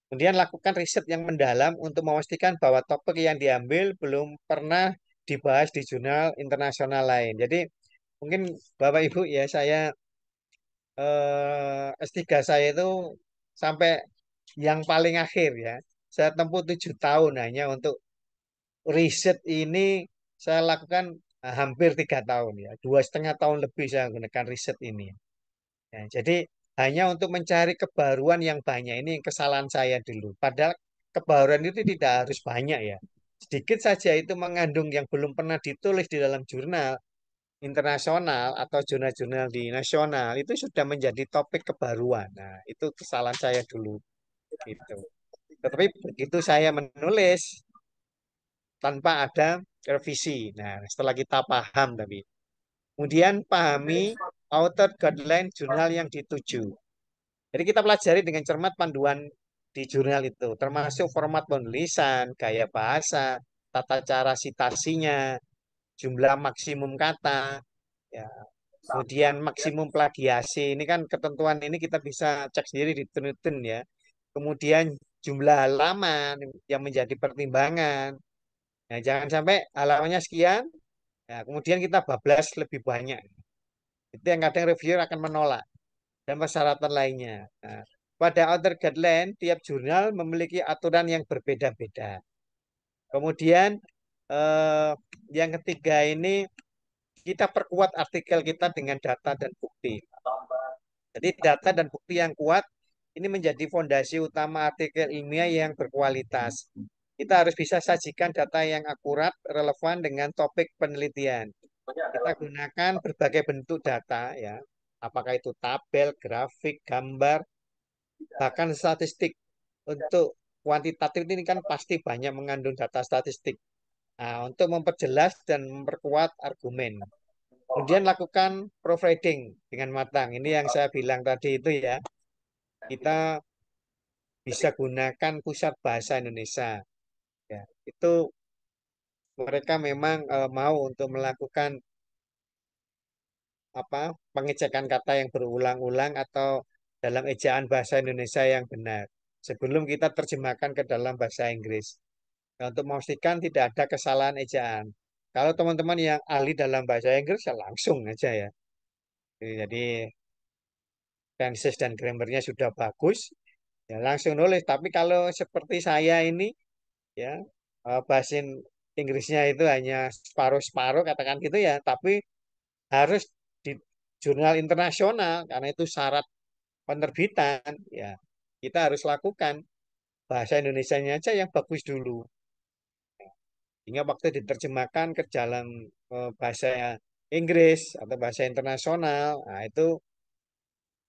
Speaker 4: Kemudian lakukan riset yang mendalam untuk memastikan bahwa topik yang diambil belum pernah dibahas di jurnal internasional lain. Jadi mungkin Bapak Ibu ya saya S3 saya itu sampai yang paling akhir ya. Saya tempuh 7 tahun hanya untuk riset ini saya lakukan hampir 3 tahun ya. 2,5 tahun lebih saya menggunakan riset ini. Ya, jadi hanya untuk mencari kebaruan yang banyak ini yang kesalahan saya dulu. Padahal kebaruan itu tidak harus banyak ya. Sedikit saja itu mengandung yang belum pernah ditulis di dalam jurnal internasional atau jurnal-jurnal di nasional itu sudah menjadi topik kebaruan. Nah, itu kesalahan saya dulu itu. Tetapi begitu saya menulis tanpa ada revisi. Nah, setelah kita paham tapi kemudian pahami author guideline jurnal yang dituju. Jadi kita pelajari dengan cermat panduan di jurnal itu, termasuk format penulisan, gaya bahasa, tata cara citasinya, jumlah maksimum kata, ya. Kemudian maksimum plagiasi. Ini kan ketentuan ini kita bisa cek sendiri di Tunuten ya. Kemudian jumlah halaman yang menjadi pertimbangan. Nah, jangan sampai halamannya sekian, ya, kemudian kita bablas lebih banyak. Itu yang kadang reviewer akan menolak dan persyaratan lainnya. Nah, pada author guideline, tiap jurnal memiliki aturan yang berbeda-beda. Kemudian eh, yang ketiga ini kita perkuat artikel kita dengan data dan bukti. Jadi data dan bukti yang kuat ini menjadi fondasi utama artikel ilmiah yang berkualitas. Kita harus bisa sajikan data yang akurat, relevan dengan topik penelitian. Kita gunakan berbagai bentuk data ya. Apakah itu tabel, grafik, gambar, bahkan statistik. Untuk kuantitatif ini kan pasti banyak mengandung data statistik. Nah, untuk memperjelas dan memperkuat argumen. Kemudian lakukan proofreading dengan matang. Ini yang saya bilang tadi itu ya. Kita bisa gunakan pusat bahasa Indonesia. Ya, itu mereka memang mau untuk melakukan apa pengecekan kata yang berulang-ulang atau dalam ejaan bahasa Indonesia yang benar sebelum kita terjemahkan ke dalam bahasa Inggris. Nah, untuk memastikan tidak ada kesalahan ejaan. Kalau teman-teman yang ahli dalam bahasa Inggris ya langsung aja ya. Jadi tenses dan grammarnya sudah bagus, ya langsung nulis. Tapi kalau seperti saya ini ya bahasa Inggrisnya itu hanya separuh-separuh katakan gitu ya, tapi harus di jurnal internasional karena itu syarat penerbitan ya. Kita harus lakukan bahasa Indonesianya aja yang bagus dulu. Hingga waktu diterjemahkan ke dalam bahasa Inggris atau bahasa internasional, nah itu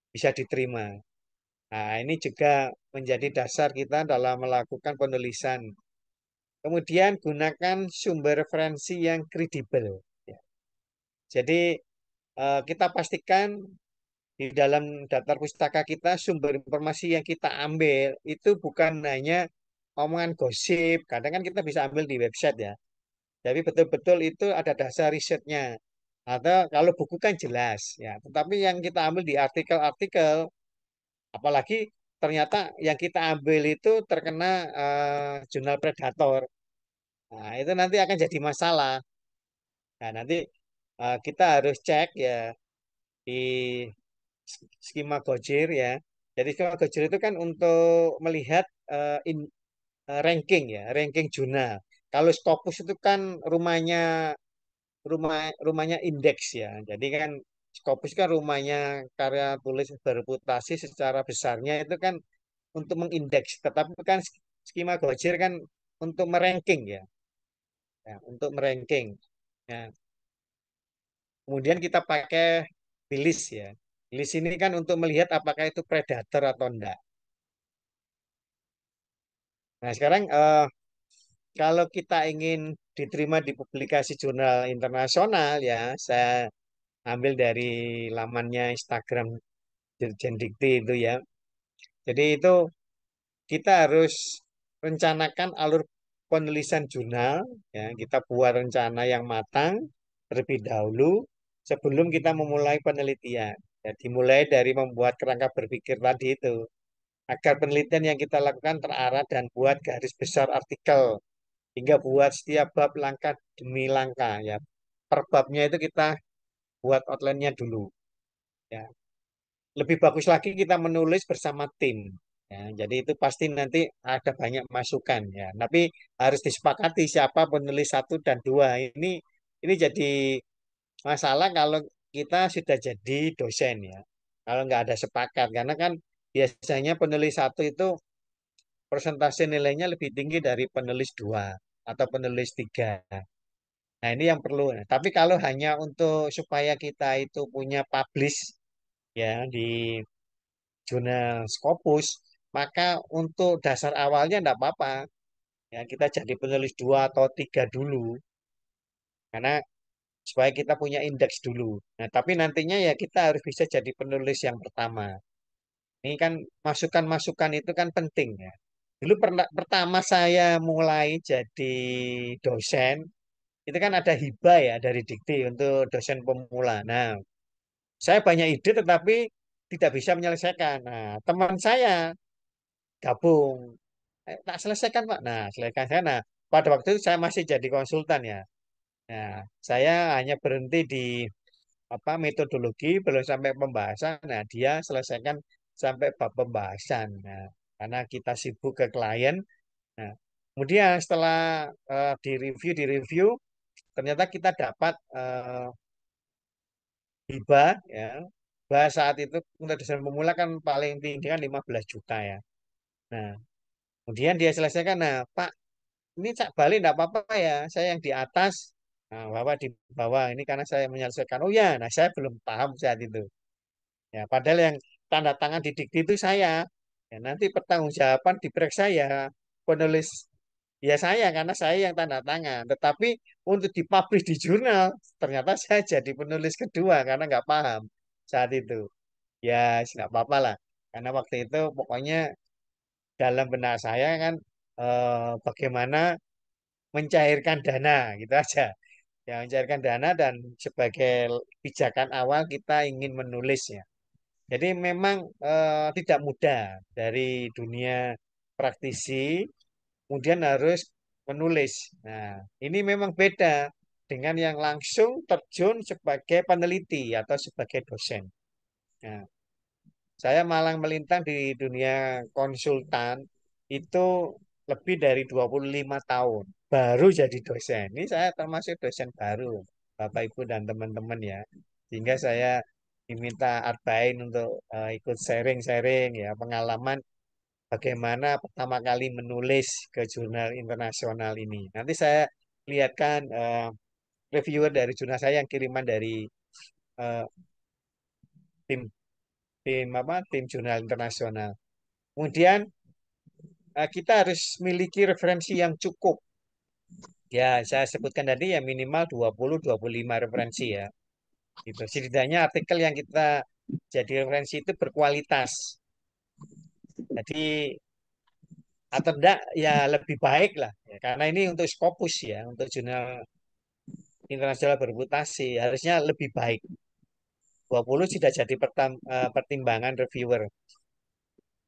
Speaker 4: bisa diterima. Nah, ini juga menjadi dasar kita dalam melakukan penulisan. Kemudian gunakan sumber referensi yang kredibel. Ya. Jadi kita pastikan di dalam daftar pustaka kita sumber informasi yang kita ambil itu bukan hanya omongan gosip. Kadang kan kita bisa ambil di website ya. Jadi betul-betul itu ada dasar risetnya. Atau kalau buku kan jelas ya. Tetapi yang kita ambil di artikel-artikel, apalagi ternyata yang kita ambil itu terkena jurnal predator. Nah, itu nanti akan jadi masalah. Nah, nanti kita harus cek ya di skema Gojir ya. Jadi skema Gojir itu kan untuk melihat ranking ya, ranking jurnal. Kalau Scopus itu kan rumahnya indeks ya. Jadi kan Scopus kan rumahnya karya tulis bereputasi secara besarnya itu kan untuk mengindeks. Tetapi kan skema Gojir kan untuk meranking ya, ya untuk meranking. Ya. Kemudian kita pakai bilis ya. Bilis ini kan untuk melihat apakah itu predator atau enggak. Nah, sekarang kalau kita ingin diterima di publikasi jurnal internasional ya, saya ambil dari lamannya Instagram Dirjen Dikti itu ya. Jadi itu kita harus rencanakan alur penulisan jurnal ya, kita buat rencana yang matang terlebih dahulu sebelum kita memulai penelitian. Ya, dimulai dari membuat kerangka berpikir tadi itu agar penelitian yang kita lakukan terarah dan buat garis besar artikel hingga buat setiap bab langkah demi langkah ya. Per babnya itu kita buat outline-nya dulu ya. Lebih bagus lagi kita menulis bersama tim. Ya, jadi itu pasti nanti ada banyak masukan ya. Tapi harus disepakati siapa penulis satu dan dua. Ini jadi masalah kalau kita sudah jadi dosen ya. Kalau nggak ada sepakat, karena kan biasanya penulis satu itu persentase nilainya lebih tinggi dari penulis dua atau penulis tiga. Nah ini yang perlu. Nah, tapi kalau hanya untuk supaya kita itu punya publish ya di jurnal Scopus, maka untuk dasar awalnya enggak apa-apa. Ya, kita jadi penulis dua atau tiga dulu, karena supaya kita punya indeks dulu. Nah, tapi nantinya ya kita harus bisa jadi penulis yang pertama. Ini kan masukan-masukan itu kan penting ya. Dulu pertama saya mulai jadi dosen, itu kan ada hibah ya dari Dikti untuk dosen pemula. Nah, saya banyak ide tetapi tidak bisa menyelesaikan. Nah, teman saya gabung. Tak selesaikan Pak. Nah, selesaikan saya. Nah, pada waktu itu saya masih jadi konsultan ya. Nah, saya hanya berhenti di apa metodologi belum sampai pembahasan. Nah, dia selesaikan sampai bab pembahasan. Nah, karena kita sibuk ke klien. Nah, kemudian setelah di review, ternyata kita dapat hibah ya. Hibah saat itu untuk desain pemula kan paling tinggi kan 15 juta ya. Nah, kemudian dia selesaikan. Nah, Pak, ini Cak balik enggak apa-apa ya. Saya yang di atas, nah, Bapak di bawah. Ini karena saya menyelesaikan. Oh ya, nah saya belum paham saat itu. Ya, padahal yang tanda tangan di dikti itu saya. Ya, nanti pertanggungjawaban diperiksa ya penulis ya saya karena saya yang tanda tangan. Tetapi untuk dipublish di jurnal, ternyata saya jadi penulis kedua karena nggak paham saat itu. Ya, nggak apa-apa lah. Karena waktu itu pokoknya dalam benak saya kan bagaimana mencairkan dana gitu aja. Ya, mencairkan dana dan sebagai pijakan awal kita ingin menulisnya. Jadi memang tidak mudah dari dunia praktisi, kemudian harus menulis. Nah, ini memang beda dengan yang langsung terjun sebagai peneliti atau sebagai dosen. Nah, saya malang melintang di dunia konsultan itu lebih dari 25 tahun. Baru jadi dosen. Ini saya termasuk dosen baru, Bapak Ibu dan teman-teman ya. Sehingga saya diminta Arbain untuk ikut sharing-sharing ya pengalaman bagaimana pertama kali menulis ke jurnal internasional ini. Nanti saya lihatkan reviewer dari jurnal saya yang kiriman dari eh, tim tim jurnal internasional. Kemudian kita harus miliki referensi yang cukup. Ya, saya sebutkan tadi ya minimal 20-25 referensi ya. Gitu. Setidaknya artikel yang kita jadi referensi itu berkualitas. Jadi atau enggak ya lebih baik lah. Ya, karena ini untuk Scopus ya, untuk jurnal internasional berputasi harusnya lebih baik. 20 sudah jadi pertimbangan reviewer.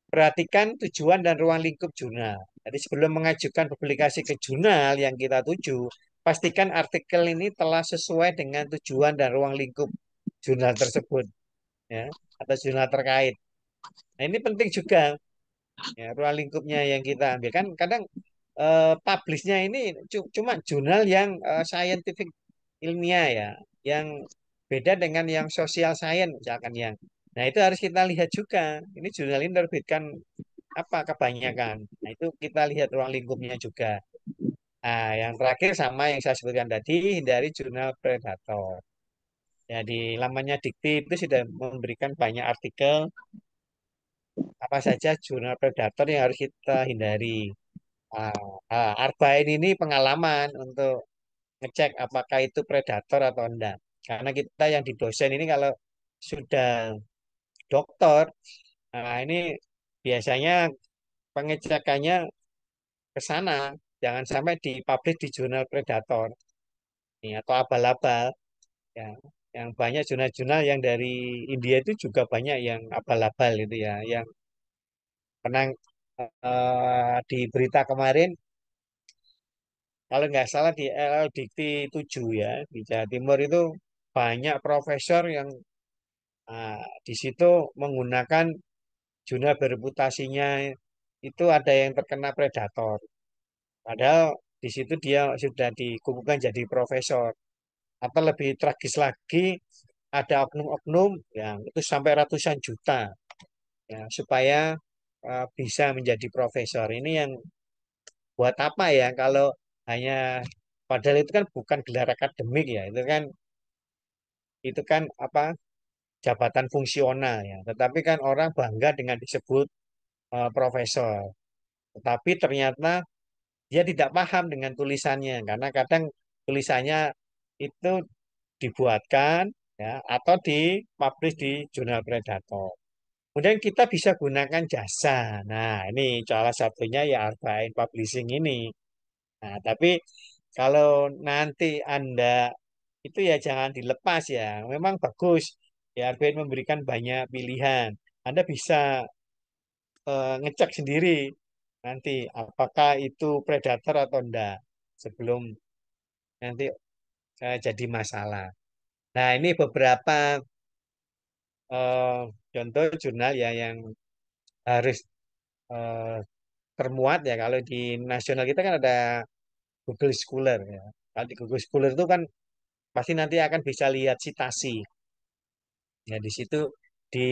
Speaker 4: Perhatikan tujuan dan ruang lingkup jurnal. Jadi sebelum mengajukan publikasi ke jurnal yang kita tuju, pastikan artikel ini telah sesuai dengan tujuan dan ruang lingkup jurnal tersebut, ya, atau jurnal terkait. Nah, ini penting juga, ya, ruang lingkupnya yang kita ambil. Kan kadang publishnya ini cuma jurnal yang scientific ilmiah ya, yang beda dengan yang social science misalkan yang. Nah, itu harus kita lihat juga. Ini jurnal ini terbitkan apa kebanyakan. Nah, itu kita lihat ruang lingkupnya juga. Nah, yang terakhir sama yang saya sebutkan tadi, hindari jurnal predator. Ya, di lamanya Dikti itu sudah memberikan banyak artikel apa saja jurnal predator yang harus kita hindari. Arbain ini pengalaman untuk ngecek apakah itu predator atau enggak. Karena kita yang di dosen ini kalau sudah doktor, nah ini biasanya pengecekannya ke sana. Jangan sampai dipublish di jurnal Predator ini, atau abal-abal. Ya. Yang banyak jurnal-jurnal yang dari India itu juga banyak yang abal-abal itu ya. Yang pernah di berita kemarin, kalau nggak salah di LLDikti 7 ya, di Jawa Timur itu banyak profesor yang di situ menggunakan jurnal bereputasinya itu ada yang terkena predator. Padahal di situ dia sudah dikukuhkan jadi profesor. Atau lebih tragis lagi, ada oknum-oknum yang itu sampai ratusan juta ya, supaya bisa menjadi profesor. Ini yang buat apa ya kalau hanya padahal itu kan bukan gelar akademik ya, itu kan apa jabatan fungsional ya. Tetapi kan orang bangga dengan disebut profesor. Tetapi ternyata dia tidak paham dengan tulisannya karena kadang tulisannya itu dibuatkan ya atau dipublish di jurnal Predator. Kemudian kita bisa gunakan jasa. Nah, ini salah satunya ya Arbain Publishing ini. Nah, tapi kalau nanti Anda itu ya jangan dilepas ya. Memang bagus. Ya Arbain memberikan banyak pilihan. Anda bisa ngecek sendiri nanti apakah itu predator atau enggak sebelum nanti jadi masalah. Nah, ini beberapa eh, contoh jurnal ya yang harus eh, termuat ya. Kalau di nasional kita kan ada Google Scholar ya. Kalau di Google Scholar itu kan pasti nanti akan bisa lihat citasi. Ya di situ di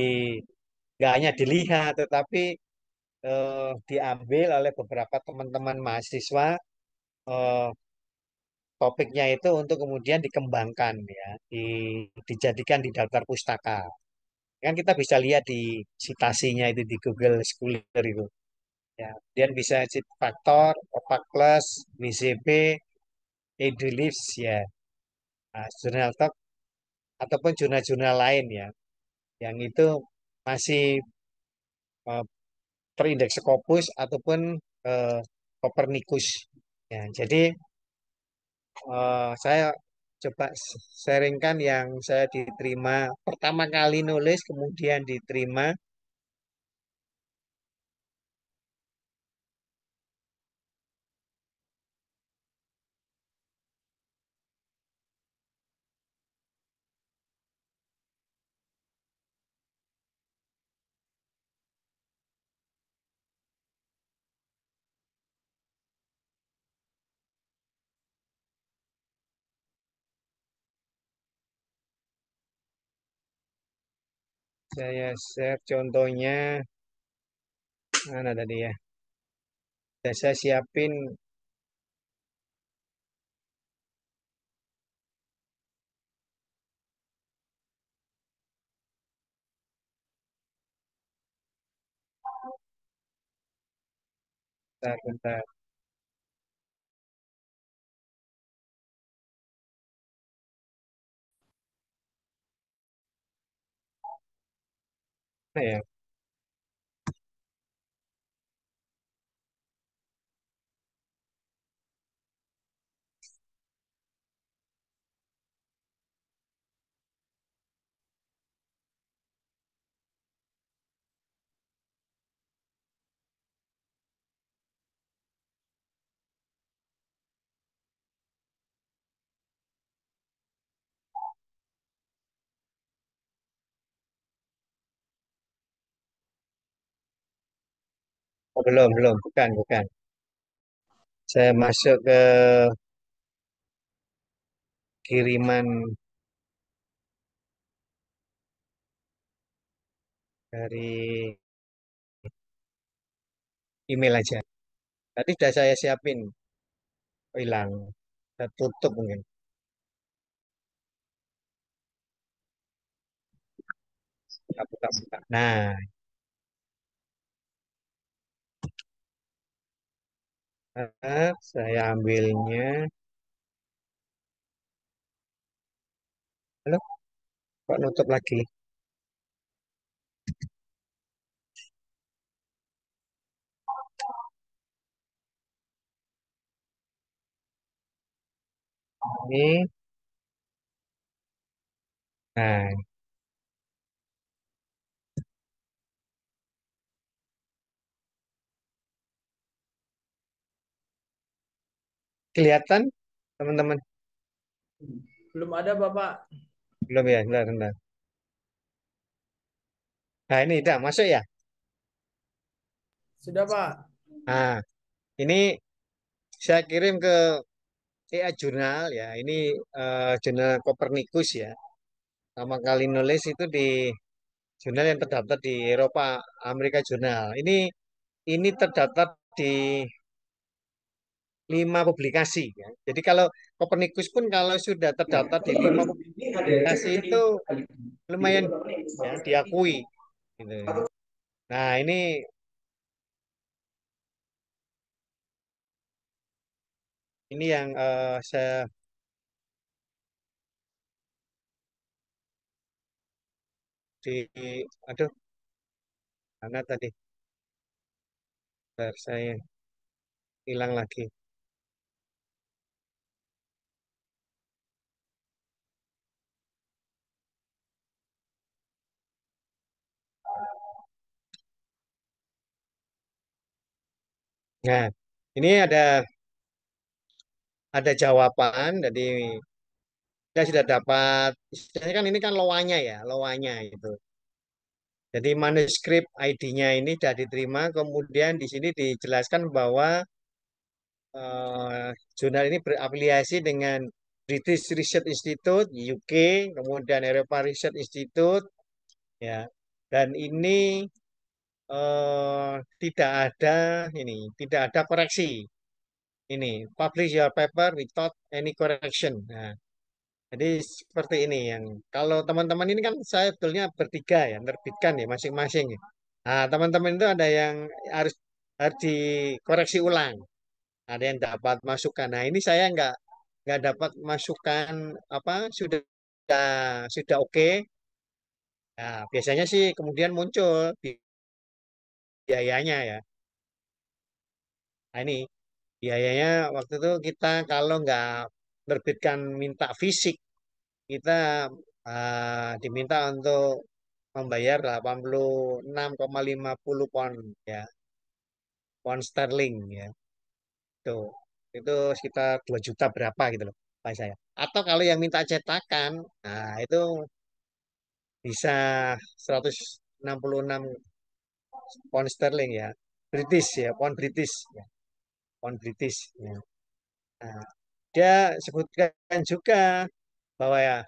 Speaker 4: nggak hanya dilihat tetapi diambil oleh beberapa teman-teman mahasiswa eh, topiknya itu untuk kemudian dikembangkan ya, dijadikan di daftar pustaka. Kan kita bisa lihat di citasinya itu di Google Scholar itu. Ya, kemudian bisa cit faktor, opak plus, WCB, Edrilips ya, jurnal talk ataupun jurnal-jurnal lain ya, yang itu masih eh, terindeks Scopus ataupun eh, Copernicus. Ya, jadi Saya coba sharingkan yang saya diterima pertama kali nulis, kemudian diterima. Saya share contohnya, mana tadi ya? Dan saya siapin, bentar, bentar. Nah, ya, oh, belum, belum, bukan, bukan. Saya masuk ke kiriman dari email aja. Tadi sudah saya siapin, oh, hilang. Saya tutup mungkin. Buka, buka, buka. Nah, saya ambilnya. Halo, kok nutup lagi? Ini, nah, kelihatan teman-teman?
Speaker 2: Belum ada Bapak.
Speaker 4: Belum ya, bentar, bentar. Nah, ini udah masuk ya.
Speaker 2: Sudah Pak.
Speaker 4: Nah, ini saya kirim ke EA Jurnal ya. Ini jurnal Copernicus ya. Pertama kali nulis itu di jurnal yang terdaftar di Eropa, Amerika Jurnal. Ini terdaftar di 5 publikasi ya. Jadi kalau Copernicus pun kalau sudah terdaftar di 5 publikasi itu lumayan ya diakui gitu. Nah, ini yang saya di aduh mana tadi. Bentar, saya hilang lagi. Nah, ini ada jawaban dari kita sudah dapat, istilahnya kan ini kan loanya ya, loanya itu. Jadi manuskrip ID-nya ini sudah diterima, kemudian di sini dijelaskan bahwa jurnal ini berafiliasi dengan British Research Institute UK, kemudian Eropa Research Institute, ya. Dan ini tidak ada tidak ada koreksi. Ini publish your paper without any correction. Nah, jadi seperti ini yang kalau teman-teman ini kan saya sebetulnya bertiga ya, menerbitkan ya masing-masing ya. Nah, teman-teman itu ada yang harus harus dikoreksi ulang, ada yang dapat masukan. Nah, ini saya nggak dapat masukan apa sudah oke. Nah, biasanya sih kemudian muncul biayanya ya. Nah, ini biayanya waktu itu kita kalau nggak menerbitkan minta fisik, kita diminta untuk membayar 86,50 pound ya, pound sterling ya. Tuh. Itu sekitar 2 juta berapa gitu loh Pak saya. Atau kalau yang minta cetakan, nah itu bisa 166 pound sterling ya. British ya, pound British ya, pound British ya. Nah, dia sebutkan juga bahwa ya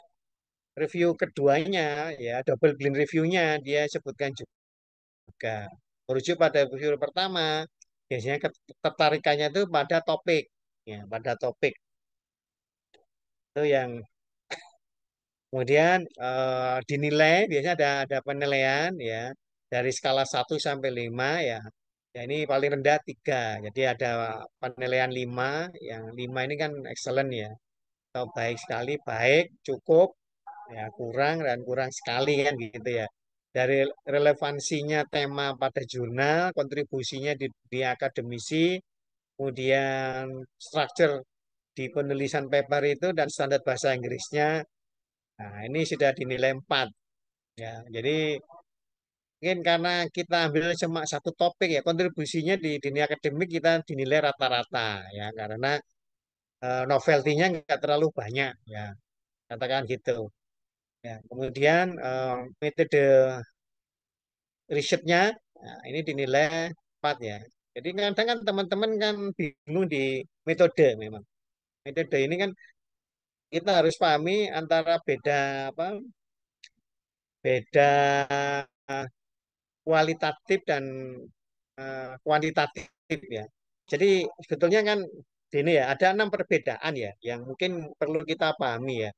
Speaker 4: review keduanya ya double blind reviewnya dia sebutkan juga merujuk pada review pertama biasanya ketertarikannya itu pada topik ya pada topik itu yang kemudian dinilai biasanya ada penilaian ya dari skala 1 sampai 5 ya. Ya ini paling rendah 3. Jadi ada penilaian 5, yang 5 ini kan excellent ya. Atau baik sekali, baik, cukup, ya kurang dan kurang sekali kan gitu ya. Dari relevansinya tema pada jurnal, kontribusinya di akademisi, kemudian structure di penulisan paper itu dan standar bahasa Inggrisnya. Nah, ini sudah dinilai 4 ya. Jadi mungkin karena kita ambil cuma satu topik ya, kontribusinya di dunia akademik kita dinilai rata-rata ya karena novelty-nya nggak terlalu banyak ya, katakan gitu. Ya, kemudian metode risetnya nah, ini dinilai 4 ya. Jadi kadang kan teman-teman kan bingung di metode memang. Metode ini kan kita harus pahami antara beda apa? Beda kualitatif dan kuantitatif ya. Jadi sebetulnya kan ini ya ada 6 perbedaan ya yang mungkin perlu kita pahami ya.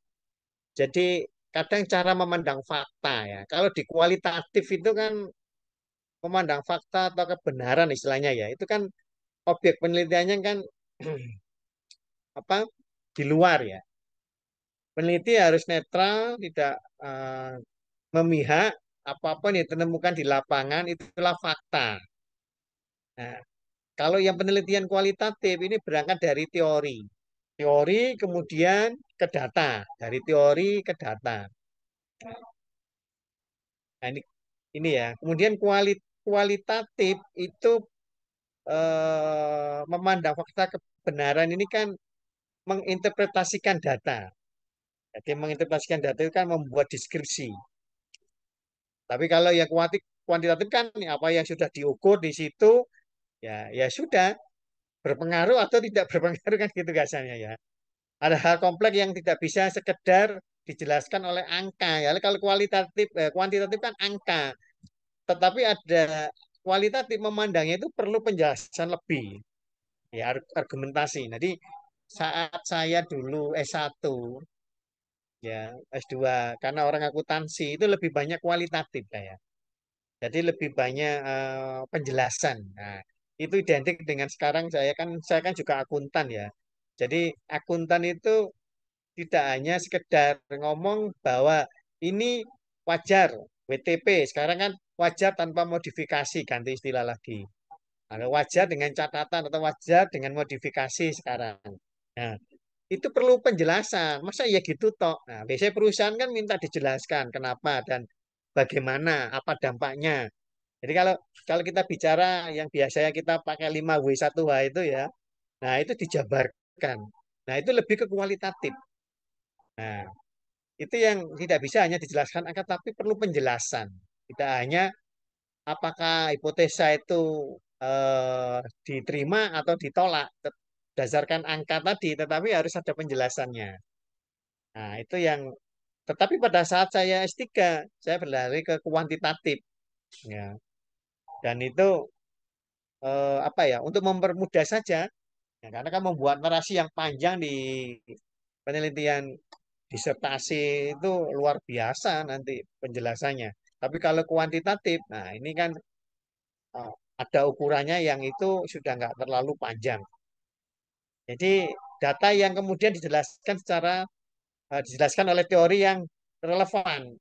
Speaker 4: Jadi kadang cara memandang fakta ya. Kalau di kualitatif itu kan memandang fakta atau kebenaran istilahnya ya. Itu kan objek penelitiannya kan apa di luar ya. Peneliti harus netral, tidak memihak apapun yang ditemukan di lapangan itulah fakta. Nah, kalau yang penelitian kualitatif ini berangkat dari teori. Teori kemudian ke data, dari teori ke data. Nah, ini ya. Kemudian kualitatif itu memandang fakta kebenaran ini kan menginterpretasikan data. Jadi menginterpretasikan data itu kan membuat deskripsi. Tapi kalau yang kuantitatif kan apa yang sudah diukur di situ ya ya sudah berpengaruh atau tidak berpengaruh kan gitu kasarnya ya. Ada hal kompleks yang tidak bisa sekedar dijelaskan oleh angka ya. Kalau kuantitatif kan angka, tetapi ada kualitatif memandangnya itu perlu penjelasan lebih ya argumentasi. Jadi saat saya dulu S1 ya S2 karena orang akuntansi itu lebih banyak kualitatif ya. Jadi lebih banyak penjelasan. Nah, itu identik dengan sekarang saya kan juga akuntan ya. Jadi akuntan itu tidak hanya sekedar ngomong bahwa ini wajar WTP, sekarang kan wajar tanpa modifikasi, ganti istilah lagi. Ada wajar dengan catatan atau wajar dengan modifikasi sekarang. Nah, itu perlu penjelasan. Masa ya gitu toh? Nah, biasanya perusahaan kan minta dijelaskan kenapa dan bagaimana, apa dampaknya. Jadi kalau kalau kita bicara yang biasanya kita pakai 5W1H itu ya, nah itu dijabarkan. Nah, itu lebih ke kualitatif. Nah, itu yang tidak bisa hanya dijelaskan angka, tapi perlu penjelasan. Tidak hanya apakah hipotesa itu diterima atau ditolak berdasarkan angka tadi, tetapi harus ada penjelasannya. Nah, itu yang tetapi pada saat saya S3, saya berlari ke kuantitatif ya. Dan itu apa ya, untuk mempermudah saja ya, karena kan membuat narasi yang panjang di penelitian disertasi itu luar biasa nanti penjelasannya. Tapi kalau kuantitatif, nah ini kan ada ukurannya yang itu sudah nggak terlalu panjang. Jadi data yang kemudian dijelaskan oleh teori yang relevan.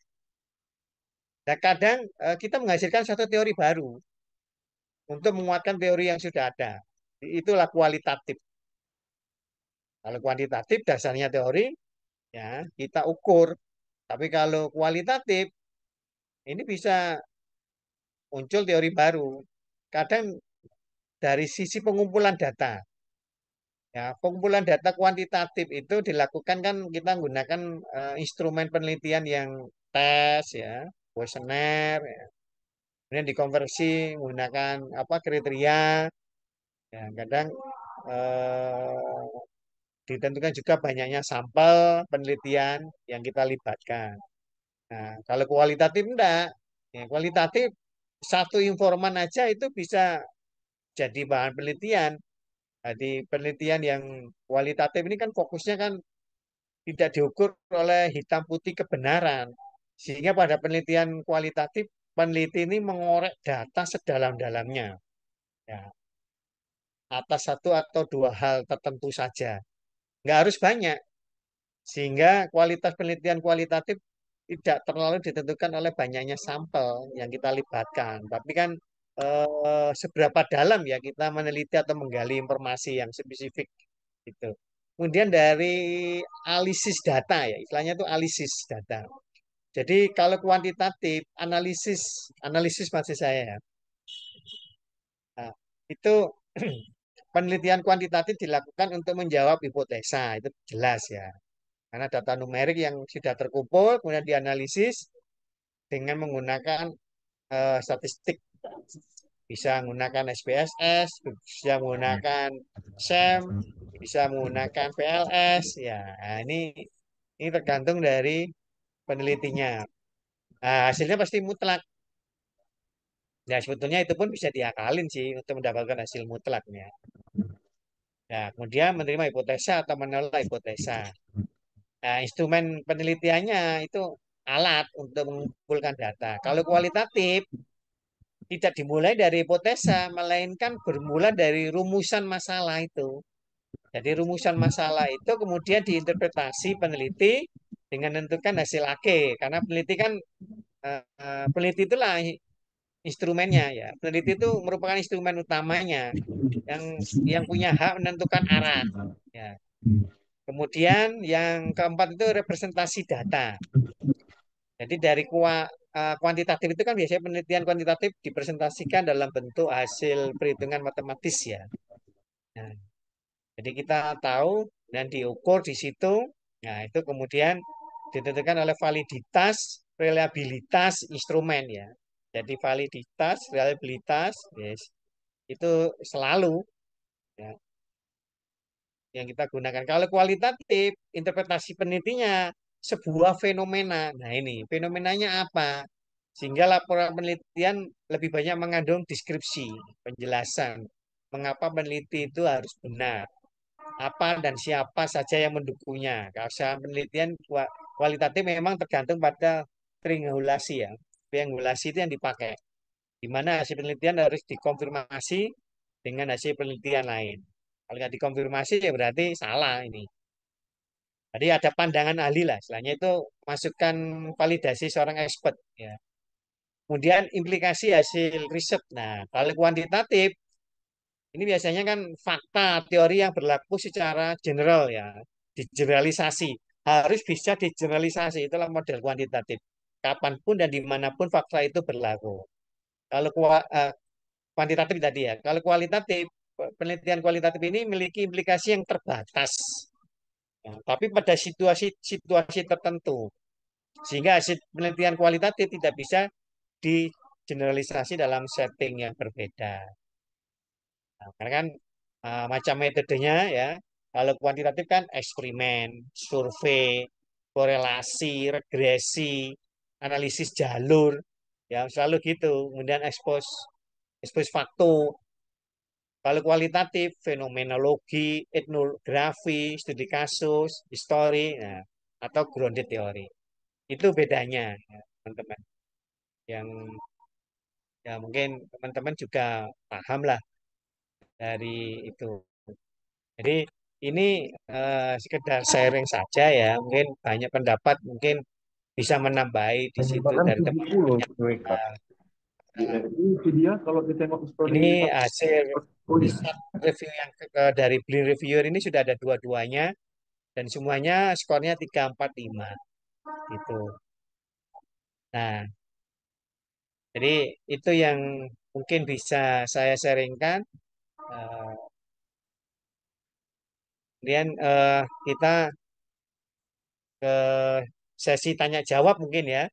Speaker 4: Nah, kadang kita menghasilkan satu teori baru untuk menguatkan teori yang sudah ada. Itulah kualitatif. Kalau kuantitatif dasarnya teori, ya kita ukur. Tapi kalau kualitatif, ini bisa muncul teori baru. Kadang dari sisi pengumpulan data. Ya, pengumpulan data kuantitatif itu dilakukan kan kita menggunakan instrumen penelitian yang tes ya, kuesioner, ya. Kemudian dikonversi menggunakan apa kriteria. Ya, kadang eh, ditentukan juga banyaknya sampel penelitian yang kita libatkan. Nah, kalau kualitatif enggak. Ya, kualitatif satu informan aja itu bisa jadi bahan penelitian. Jadi penelitian yang kualitatif ini kan fokusnya kan tidak diukur oleh hitam putih kebenaran. Sehingga pada penelitian kualitatif, peneliti ini mengorek data sedalam-dalamnya. Ya, atas satu atau dua hal tertentu saja. Nggak harus banyak. Sehingga kualitas penelitian kualitatif tidak terlalu ditentukan oleh banyaknya sampel yang kita libatkan. Tapi kan seberapa dalam ya kita meneliti atau menggali informasi yang spesifik itu. Kemudian dari analisis data ya, istilahnya itu analisis data. Jadi kalau kuantitatif, analisis, analisis maksud saya ya, nah, itu penelitian kuantitatif dilakukan untuk menjawab hipotesa, itu jelas ya. Karena data numerik yang sudah terkumpul, kemudian dianalisis dengan menggunakan statistik. Bisa menggunakan SPSS, bisa menggunakan SEM, bisa menggunakan PLS. Ya, nah ini tergantung dari penelitinya. Nah, hasilnya pasti mutlak. Ya, sebetulnya itu pun bisa diakalin sih untuk mendapatkan hasil mutlaknya. Ya, kemudian menerima hipotesa atau menolak hipotesa. Nah, instrumen penelitiannya itu alat untuk mengumpulkan data. Kalau kualitatif, tidak dimulai dari hipotesa, melainkan bermula dari rumusan masalah itu. Jadi rumusan masalah itu kemudian diinterpretasi peneliti dengan menentukan hasil akhir. Karena peneliti kan, peneliti itulah instrumennya ya. Peneliti itu merupakan instrumen utamanya yang punya hak menentukan arah. Ya. Kemudian yang keempat itu representasi data. Jadi dari kuantitatif itu kan biasanya penelitian kuantitatif dipresentasikan dalam bentuk hasil perhitungan matematis ya. Nah, jadi kita tahu dan diukur di situ. Nah, itu kemudian ditentukan oleh validitas, reliabilitas instrumen ya. Jadi validitas, reliabilitas, yes, itu selalu ya, yang kita gunakan. Kalau kualitatif, interpretasi penelitinya sebuah fenomena. Nah ini, fenomenanya apa? Sehingga laporan penelitian lebih banyak mengandung deskripsi, penjelasan. Mengapa peneliti itu harus benar. Apa dan siapa saja yang mendukungnya. Kalau penelitian kualitatif memang tergantung pada triangulasi ya. Triangulasi itu yang dipakai. Di mana hasil penelitian harus dikonfirmasi dengan hasil penelitian lain. Kalau nggak dikonfirmasi ya berarti salah ini. Jadi ada pandangan ahli lah, istilahnya itu masukan validasi seorang expert. Ya. Kemudian implikasi hasil riset. Nah, kalau kuantitatif ini biasanya kan fakta teori yang berlaku secara general ya, digeneralisasi. Harus bisa digeneralisasi, itulah model kuantitatif. Kapanpun dan dimanapun fakta itu berlaku. Kalau kuantitatif tadi ya, kalau kualitatif, penelitian kualitatif ini memiliki implikasi yang terbatas. Ya, tapi pada situasi-situasi tertentu, sehingga hasil penelitian kualitatif tidak bisa digeneralisasi dalam setting yang berbeda. Nah, karena kan macam metodenya ya, kalau kuantitatif kan eksperimen, survei, korelasi, regresi, analisis jalur, ya selalu gitu. Kemudian expose expose faktor. Kalau kualitatif, fenomenologi, etnografi, studi kasus, histori, nah, atau grounded teori. Itu bedanya, ya, teman-teman. Yang ya mungkin teman-teman juga paham lah dari itu. Jadi ini sekedar sharing saja ya. Mungkin banyak pendapat, mungkin bisa menambahi di situ dari teman-teman.
Speaker 6: Itu dia kalau ditengok story
Speaker 4: Ini hasil
Speaker 6: story.
Speaker 4: riset review yang dari Blind Reviewer ini sudah ada dua-duanya dan semuanya skornya 345 gitu. Nah, jadi itu yang mungkin bisa saya sharingkan. Eh, Kemudian kita ke sesi tanya jawab mungkin ya.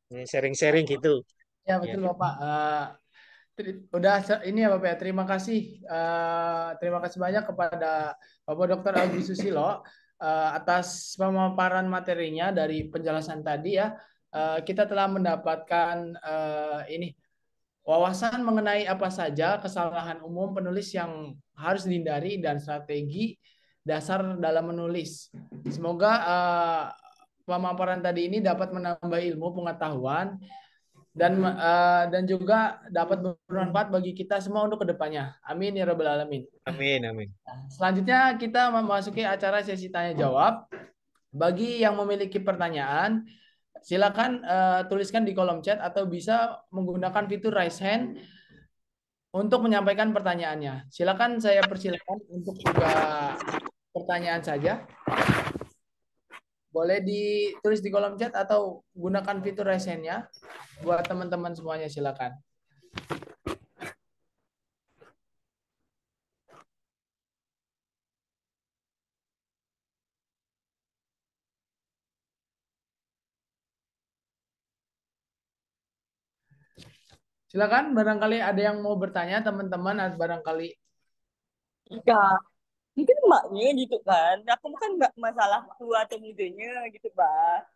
Speaker 4: Ini sharing-sharing gitu.
Speaker 2: Ya
Speaker 4: Ya.
Speaker 2: betul Bapak. Udah ini ya Bapak ya. Terima kasih. Terima kasih banyak kepada Bapak Dr. Agus Susilo atas pemaparan materinya dari penjelasan tadi ya. Kita telah mendapatkan ini wawasan mengenai apa saja kesalahan umum penulis yang harus dihindari dan strategi dasar dalam menulis. Semoga pemaparan tadi ini dapat menambah ilmu pengetahuan dan juga dapat bermanfaat bagi kita semua untuk kedepannya. Amin ya rabbal alamin.
Speaker 4: Amin, amin.
Speaker 2: Selanjutnya kita memasuki acara sesi tanya jawab. Bagi yang memiliki pertanyaan, silakan tuliskan di kolom chat atau bisa menggunakan fitur raise hand untuk menyampaikan pertanyaannya. Silakan saya persilakan untuk tiga pertanyaan saja. Boleh ditulis di kolom chat atau gunakan fitur raise hand-nya buat teman-teman semuanya silakan. Silakan barangkali ada yang mau bertanya teman-teman barangkali.
Speaker 7: Enggak, mungkin mbaknya gitu kan. Aku bukan nggak masalah tua atau mudanya gitu, Pak.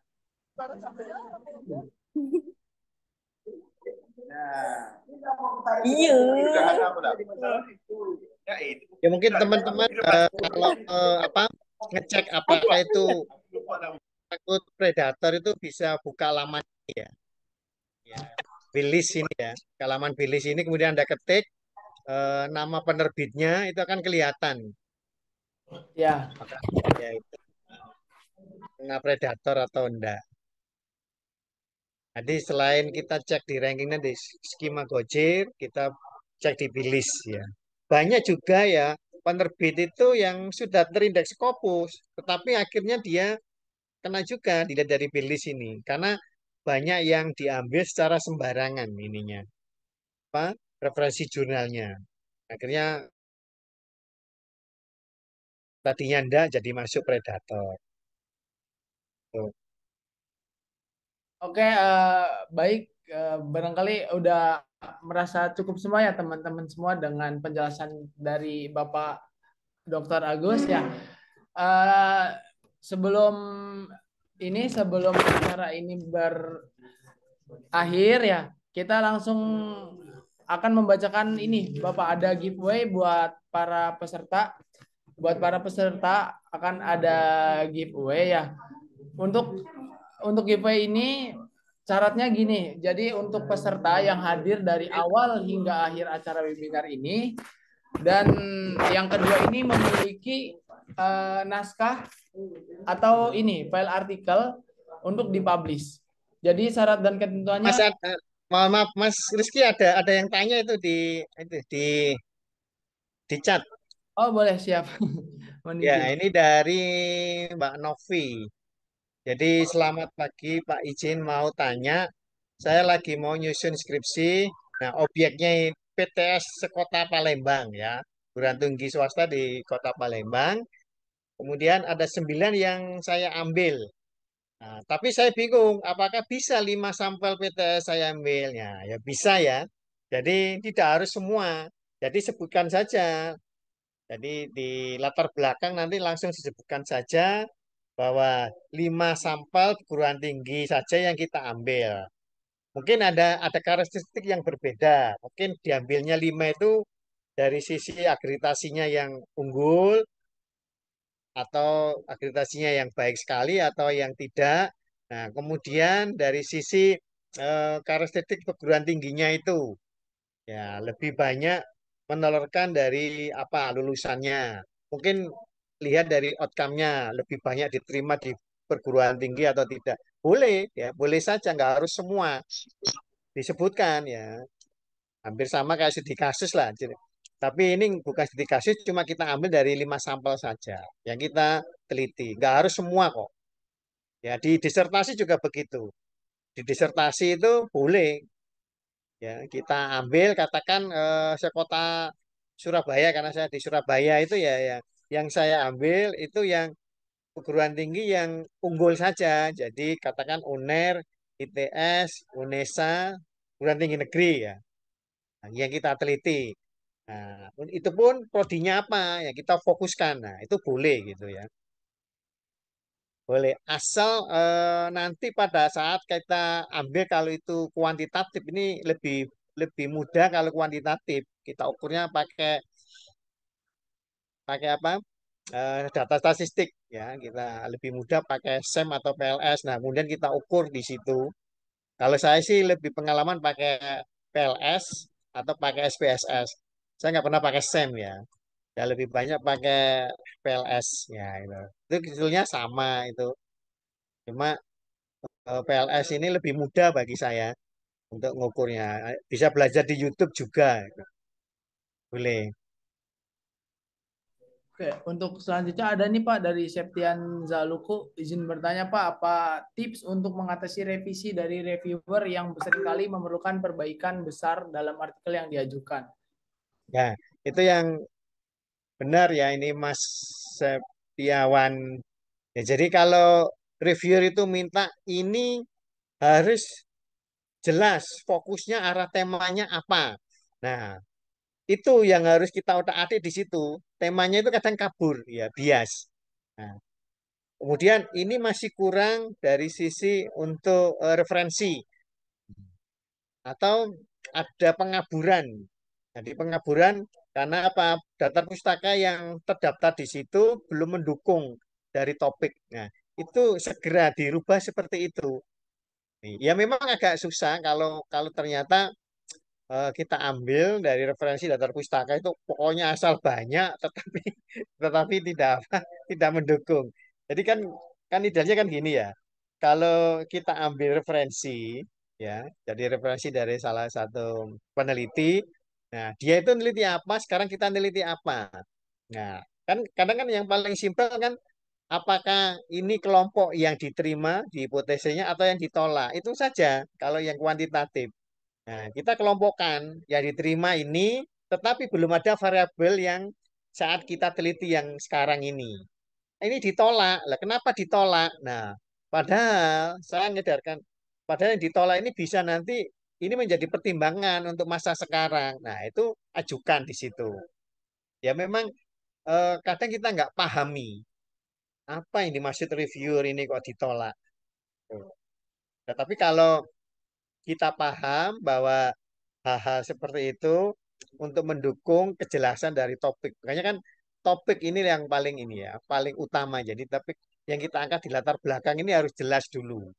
Speaker 7: Iya.
Speaker 4: Ya mungkin teman-teman kalau apa ngecek apakah itu takut predator itu bisa buka laman ya. Ya. Bilis ini ya. Halaman bilis ini kemudian Anda ketik nama penerbitnya itu akan kelihatan.
Speaker 2: Ya.
Speaker 4: Maka ya itu kena predator atau enggak. Jadi selain kita cek di rankingnya di skema Gojir, kita cek di bilis ya. Banyak juga ya penerbit itu yang sudah terindeks Scopus, tetapi akhirnya dia kena juga dilihat dari bilis ini karena banyak yang diambil secara sembarangan ininya apa referensi jurnalnya akhirnya tadinya ndak jadi masuk predator. Tuh.
Speaker 2: Oke, baik. Barangkali udah merasa cukup semua ya teman-teman semua dengan penjelasan dari Bapak Dr. Agus ya. Eh, sebelum sebelum acara ini berakhir ya, kita langsung akan membacakan ini. Bapak ada giveaway buat para peserta. Buat para peserta akan ada giveaway ya. Untuk giveaway ini syaratnya gini. Jadi untuk peserta yang hadir dari awal hingga akhir acara webinar ini dan yang kedua ini memiliki naskah atau ini file artikel untuk dipublish. Jadi syarat dan ketentuannya.
Speaker 4: Mas mohon maaf Mas Rizky ada yang tanya itu di chat.
Speaker 2: Oh boleh siap.
Speaker 4: Ya ini dari Mbak Novi. Jadi selamat pagi Pak, izin mau tanya, saya lagi mau nyusun skripsi. Nah objeknya PTS Sekota Palembang ya, perguruan tinggi swasta di Kota Palembang. Kemudian ada 9 yang saya ambil. Nah, tapi saya bingung, apakah bisa 5 sampel PTS saya ambilnya? Ya bisa ya. Jadi tidak harus semua. Jadi sebutkan saja. Jadi di latar belakang nanti langsung disebutkan saja bahwa 5 sampel perguruan tinggi saja yang kita ambil. Mungkin ada karakteristik yang berbeda. Mungkin diambilnya 5 itu dari sisi akreditasinya yang unggul, atau akreditasinya yang baik sekali atau yang tidak. Nah, kemudian dari sisi karakteristik perguruan tingginya itu ya lebih banyak menelurkan dari apa lulusannya. Mungkin lihat dari outcome-nya lebih banyak diterima di perguruan tinggi atau tidak. Boleh ya, boleh saja nggak harus semua disebutkan ya. Hampir sama kayak studi kasus lah. Tapi ini bukan studi kasus, cuma kita ambil dari 5 sampel saja yang kita teliti. Nggak harus semua kok. Ya, di disertasi juga begitu. Di disertasi itu boleh ya kita ambil katakan sekota Surabaya karena saya di Surabaya itu ya yang saya ambil itu yang perguruan tinggi yang unggul saja. Jadi katakan UNER, ITS, UNESA, perguruan tinggi negeri ya. Nah, yang kita teliti. Nah, itu pun prodinya apa ya kita fokuskan. Nah, itu boleh gitu ya. Boleh asal nanti pada saat kita ambil kalau itu kuantitatif ini lebih lebih mudah kalau kuantitatif. Kita ukurnya pakai pakai apa? Data statistik ya. Kita lebih mudah pakai SEM atau PLS. Nah, kemudian kita ukur di situ. Kalau saya sih lebih pengalaman pakai PLS atau pakai SPSS. Saya nggak pernah pakai SEM ya. Ya lebih banyak pakai PLS ya itu. Itu sebetulnya sama itu. Cuma PLS ini lebih mudah bagi saya untuk ngukurnya. Bisa belajar di YouTube juga. Gitu. Boleh.
Speaker 2: Oke, untuk selanjutnya ada nih Pak dari Septian Zaluku, izin bertanya Pak, apa tips untuk mengatasi revisi dari reviewer yang seringkali memerlukan perbaikan besar dalam artikel yang diajukan?
Speaker 4: Ya, itu yang benar ya ini Mas Septiawan. Ya, jadi kalau reviewer itu minta ini harus jelas fokusnya arah temanya apa. Nah, itu yang harus kita otak-atik di situ. Temanya itu kadang kabur, ya bias. Nah, kemudian ini masih kurang dari sisi untuk referensi atau ada pengaburan. Jadi pengaburan karena apa? Daftar pustaka yang terdaftar di situ belum mendukung dari topik. Nah, itu segera dirubah seperti itu. Ya memang agak susah kalau kalau ternyata kita ambil dari referensi daftar pustaka itu pokoknya asal banyak tetapi tetapi tidak apa tidak mendukung. Jadi kan kan idealnya kan gini ya. Kalau kita ambil referensi ya, jadi referensi dari salah satu peneliti, nah dia itu neliti apa, sekarang kita neliti apa. Nah, kan kadang kan yang paling simpel kan apakah ini kelompok yang diterima di hipotesisnya atau yang ditolak. Itu saja kalau yang kuantitatif. Nah, kita kelompokkan yang diterima ini, tetapi belum ada variabel yang saat kita teliti yang sekarang ini. Ini ditolak. Lah, kenapa ditolak? Nah, padahal saya mengedarkan, padahal yang ditolak ini bisa nanti ini menjadi pertimbangan untuk masa sekarang. Nah, itu ajukan di situ. Ya memang kadang kita nggak pahami apa yang dimaksud reviewer ini kok ditolak. Tuh. Nah, tapi kalau kita paham bahwa hal-hal seperti itu untuk mendukung kejelasan dari topik. Makanya kan topik ini yang paling ini ya, paling utama. Jadi topik yang kita angkat di latar belakang ini harus jelas dulu.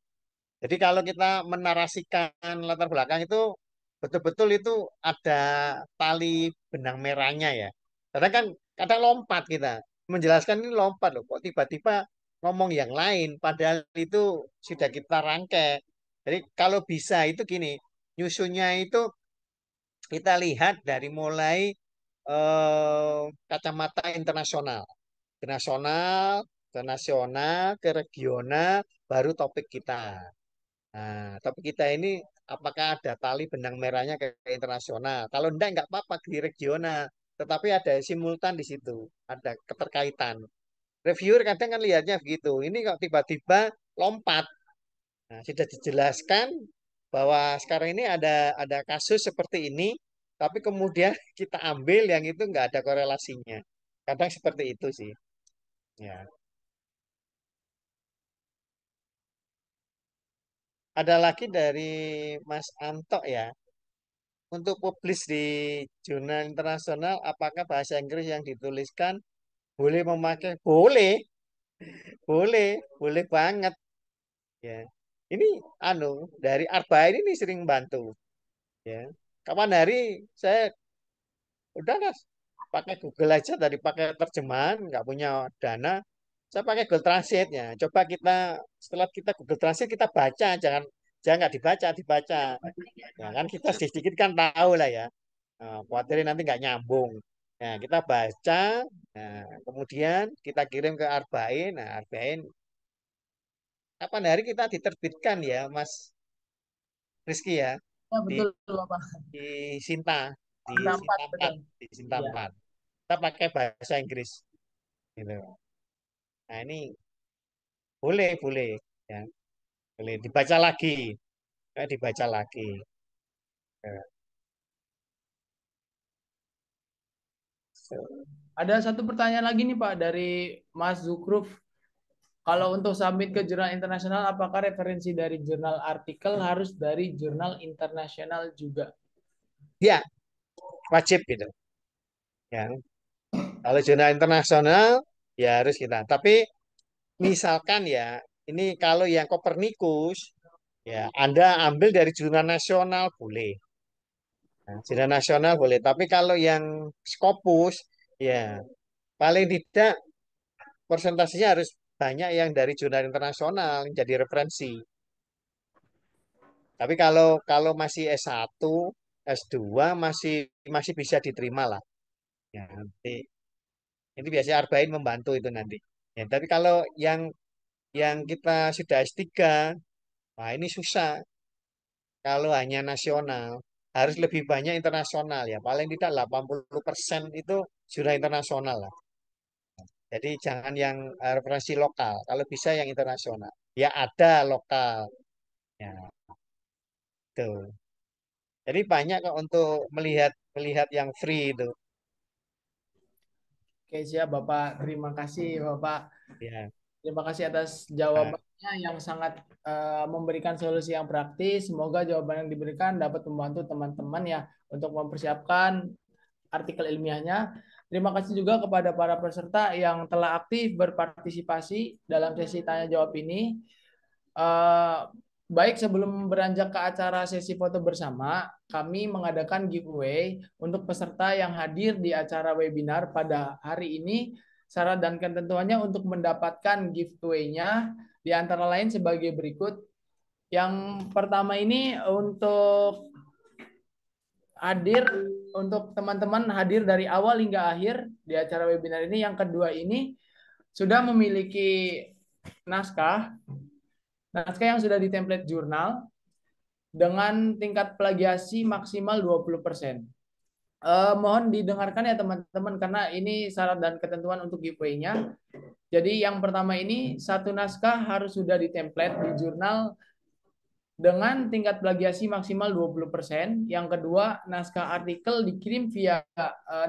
Speaker 4: Jadi kalau kita menarasikan latar belakang itu betul-betul itu ada tali benang merahnya ya. Karena kan kadang lompat kita menjelaskan ini lompat loh. Kok tiba-tiba ngomong yang lain padahal itu sudah kita rangkai. Jadi kalau bisa itu gini, nyusunnya itu kita lihat dari mulai kacamata internasional, ke nasional, ke nasional, ke regional, baru topik kita. Nah, topik kita ini apakah ada tali benang merahnya ke internasional? Kalau enggak apa-apa di regional, tetapi ada simultan di situ, ada keterkaitan. Reviewer kadang kan lihatnya begitu. Ini kok tiba-tiba lompat. Nah, sudah dijelaskan bahwa sekarang ini ada kasus seperti ini, tapi kemudian kita ambil yang itu nggak ada korelasinya. Kadang seperti itu sih. Ya. Ada lagi dari Mas Anto ya. Untuk publis di jurnal internasional, apakah bahasa Inggris yang dituliskan boleh memakai? Boleh, boleh banget. Ya. Ini anu dari Arbain ini sering bantu. Ya. Kapan hari saya udah lah pakai Google aja dari pakai terjemahan nggak punya dana saya pakai Google Translate-nya coba kita setelah kita Google Translate kita baca jangan jangan nggak dibaca. Ya kan kita sedikit kan tahu lah ya. Khawatirnya nanti nggak nyambung. Nah, kita baca, nah, kemudian kita kirim ke Arbain. Nah, Arbain kapan hari kita diterbitkan ya, Mas Rizky ya,
Speaker 2: Ya,
Speaker 4: di,
Speaker 2: betul, Bapak.
Speaker 4: di Sinta, di
Speaker 2: Ada empat,
Speaker 4: Sinta 4,
Speaker 2: betul.
Speaker 4: di Sinta
Speaker 2: Iya.
Speaker 4: 4. Kita pakai bahasa Inggris, gitu. Nah, ini boleh, ya, boleh dibaca lagi, dibaca lagi. Ya. So,
Speaker 2: Ada satu pertanyaan lagi nih Pak dari Mas Zukruf. Kalau untuk submit ke jurnal internasional, apakah referensi dari jurnal artikel harus dari jurnal internasional juga?
Speaker 4: ya, wajib gitu. Ya. Kalau jurnal internasional ya harus kita. Tapi misalkan ya, ini kalau yang Kopernikus ya Anda ambil dari jurnal nasional boleh. Nah, jurnal nasional boleh. Tapi kalau yang Scopus ya paling tidak persentasenya harus banyak yang dari jurnal internasional jadi referensi. Tapi kalau kalau masih S1, S2 masih masih bisa diterima lah. Ya, nanti ini biasanya Arbain membantu itu nanti. Ya, tapi kalau yang kita sudah S3, wah ini susah. Kalau hanya nasional, harus lebih banyak internasional ya. Paling tidak 80% itu sudah internasional lah. Jadi jangan yang referensi lokal. Kalau bisa yang internasional. Ya ada lokal. Ya, tuh. Jadi banyak kok untuk melihat melihat yang free itu.
Speaker 2: Oke, siap Bapak. Terima kasih Bapak.
Speaker 4: Ya.
Speaker 2: Terima kasih atas
Speaker 4: Nah,
Speaker 2: jawabannya yang sangat memberikan solusi yang praktis. Semoga jawaban yang diberikan dapat membantu teman-teman ya untuk mempersiapkan artikel ilmiahnya. Terima kasih juga kepada para peserta yang telah aktif berpartisipasi dalam sesi tanya jawab ini. Eh, Baik, sebelum beranjak ke acara sesi foto bersama, kami mengadakan giveaway untuk peserta yang hadir di acara webinar pada hari ini. Syarat dan ketentuannya untuk mendapatkan giveaway-nya di antara lain sebagai berikut. Yang pertama ini untuk hadir untuk teman-teman hadir dari awal hingga akhir di acara webinar ini. Yang kedua ini sudah memiliki naskah yang sudah di template jurnal dengan tingkat plagiasi maksimal 20%. Mohon didengarkan ya teman-teman karena ini syarat dan ketentuan untuk giveaway-nya. Jadi yang pertama ini satu naskah harus sudah di template di jurnal dengan tingkat plagiasi maksimal 20%. Yang kedua, naskah artikel dikirim via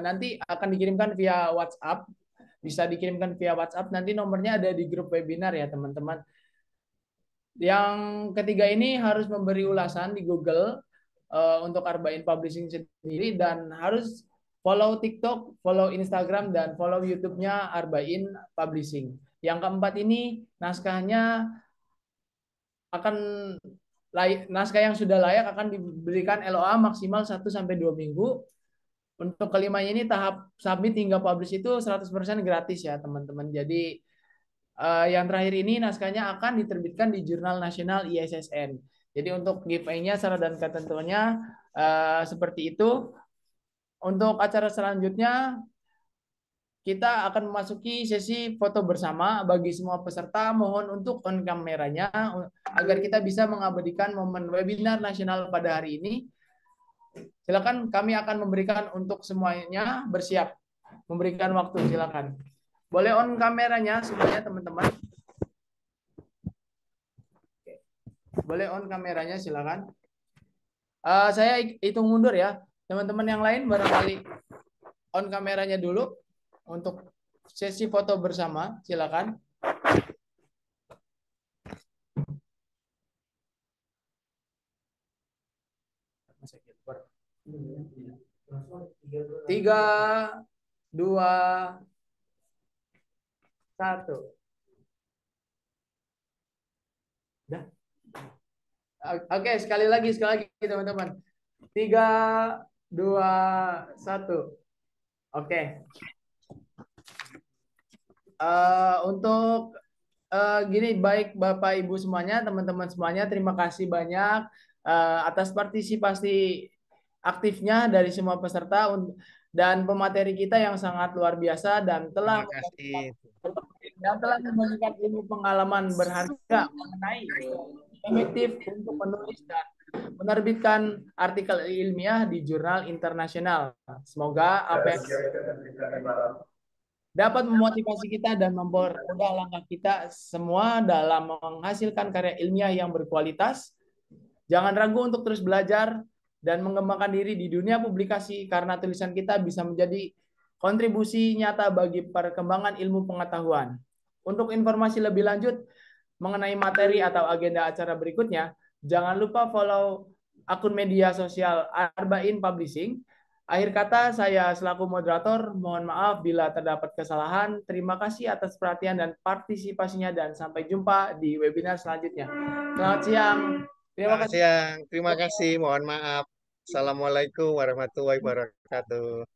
Speaker 2: nanti akan dikirimkan via WhatsApp. Bisa dikirimkan via WhatsApp, nanti nomornya ada di grup webinar ya teman-teman. Yang ketiga ini harus memberi ulasan di Google untuk Arbain Publishing sendiri dan harus follow TikTok, follow Instagram, dan follow YouTube-nya Arbain Publishing. Yang keempat ini naskahnya akan naskah yang sudah layak akan diberikan LOA maksimal 1-2 minggu. Untuk kelimanya ini tahap submit hingga publish itu 100% gratis ya teman-teman. Jadi yang terakhir ini naskahnya akan diterbitkan di Jurnal Nasional ISSN. Jadi untuk giveaway-nya syarat dan ketentuannya seperti itu. Untuk acara selanjutnya kita akan memasuki sesi foto bersama. Bagi semua peserta mohon untuk on kameranya agar kita bisa mengabadikan momen webinar nasional pada hari ini. Silakan, kami akan memberikan untuk semuanya bersiap. Memberikan waktu, silakan. Boleh on kameranya semuanya teman-teman. Boleh on kameranya, silakan. Saya hitung mundur ya. Teman-teman yang lain barangkali on kameranya dulu untuk sesi foto bersama, silakan. Tiga, dua, satu. Oke, sekali lagi teman-teman. 3, 2, 1. Oke. Untuk Gini, baik Bapak Ibu semuanya, teman-teman semuanya, terima kasih banyak atas partisipasi aktifnya dari semua peserta dan pemateri kita yang sangat luar biasa
Speaker 4: Terima kasih.
Speaker 2: dan telah memberikan ilmu pengalaman berharga mengenai efektif untuk menulis dan menerbitkan artikel ilmiah di jurnal internasional. Semoga apa yang dapat memotivasi kita dan mempermudah langkah kita semua dalam menghasilkan karya ilmiah yang berkualitas. Jangan ragu untuk terus belajar dan mengembangkan diri di dunia publikasi karena tulisan kita bisa menjadi kontribusi nyata bagi perkembangan ilmu pengetahuan. Untuk informasi lebih lanjut mengenai materi atau agenda acara berikutnya, jangan lupa follow akun media sosial Arbain Publishing. Akhir kata, saya selaku moderator, mohon maaf bila terdapat kesalahan. Terima kasih atas perhatian dan partisipasinya dan sampai jumpa di webinar selanjutnya. Selamat siang. Terima
Speaker 4: Selamat
Speaker 2: kasih.
Speaker 4: siang. Terima kasih. Mohon maaf. Assalamualaikum warahmatullahi wabarakatuh.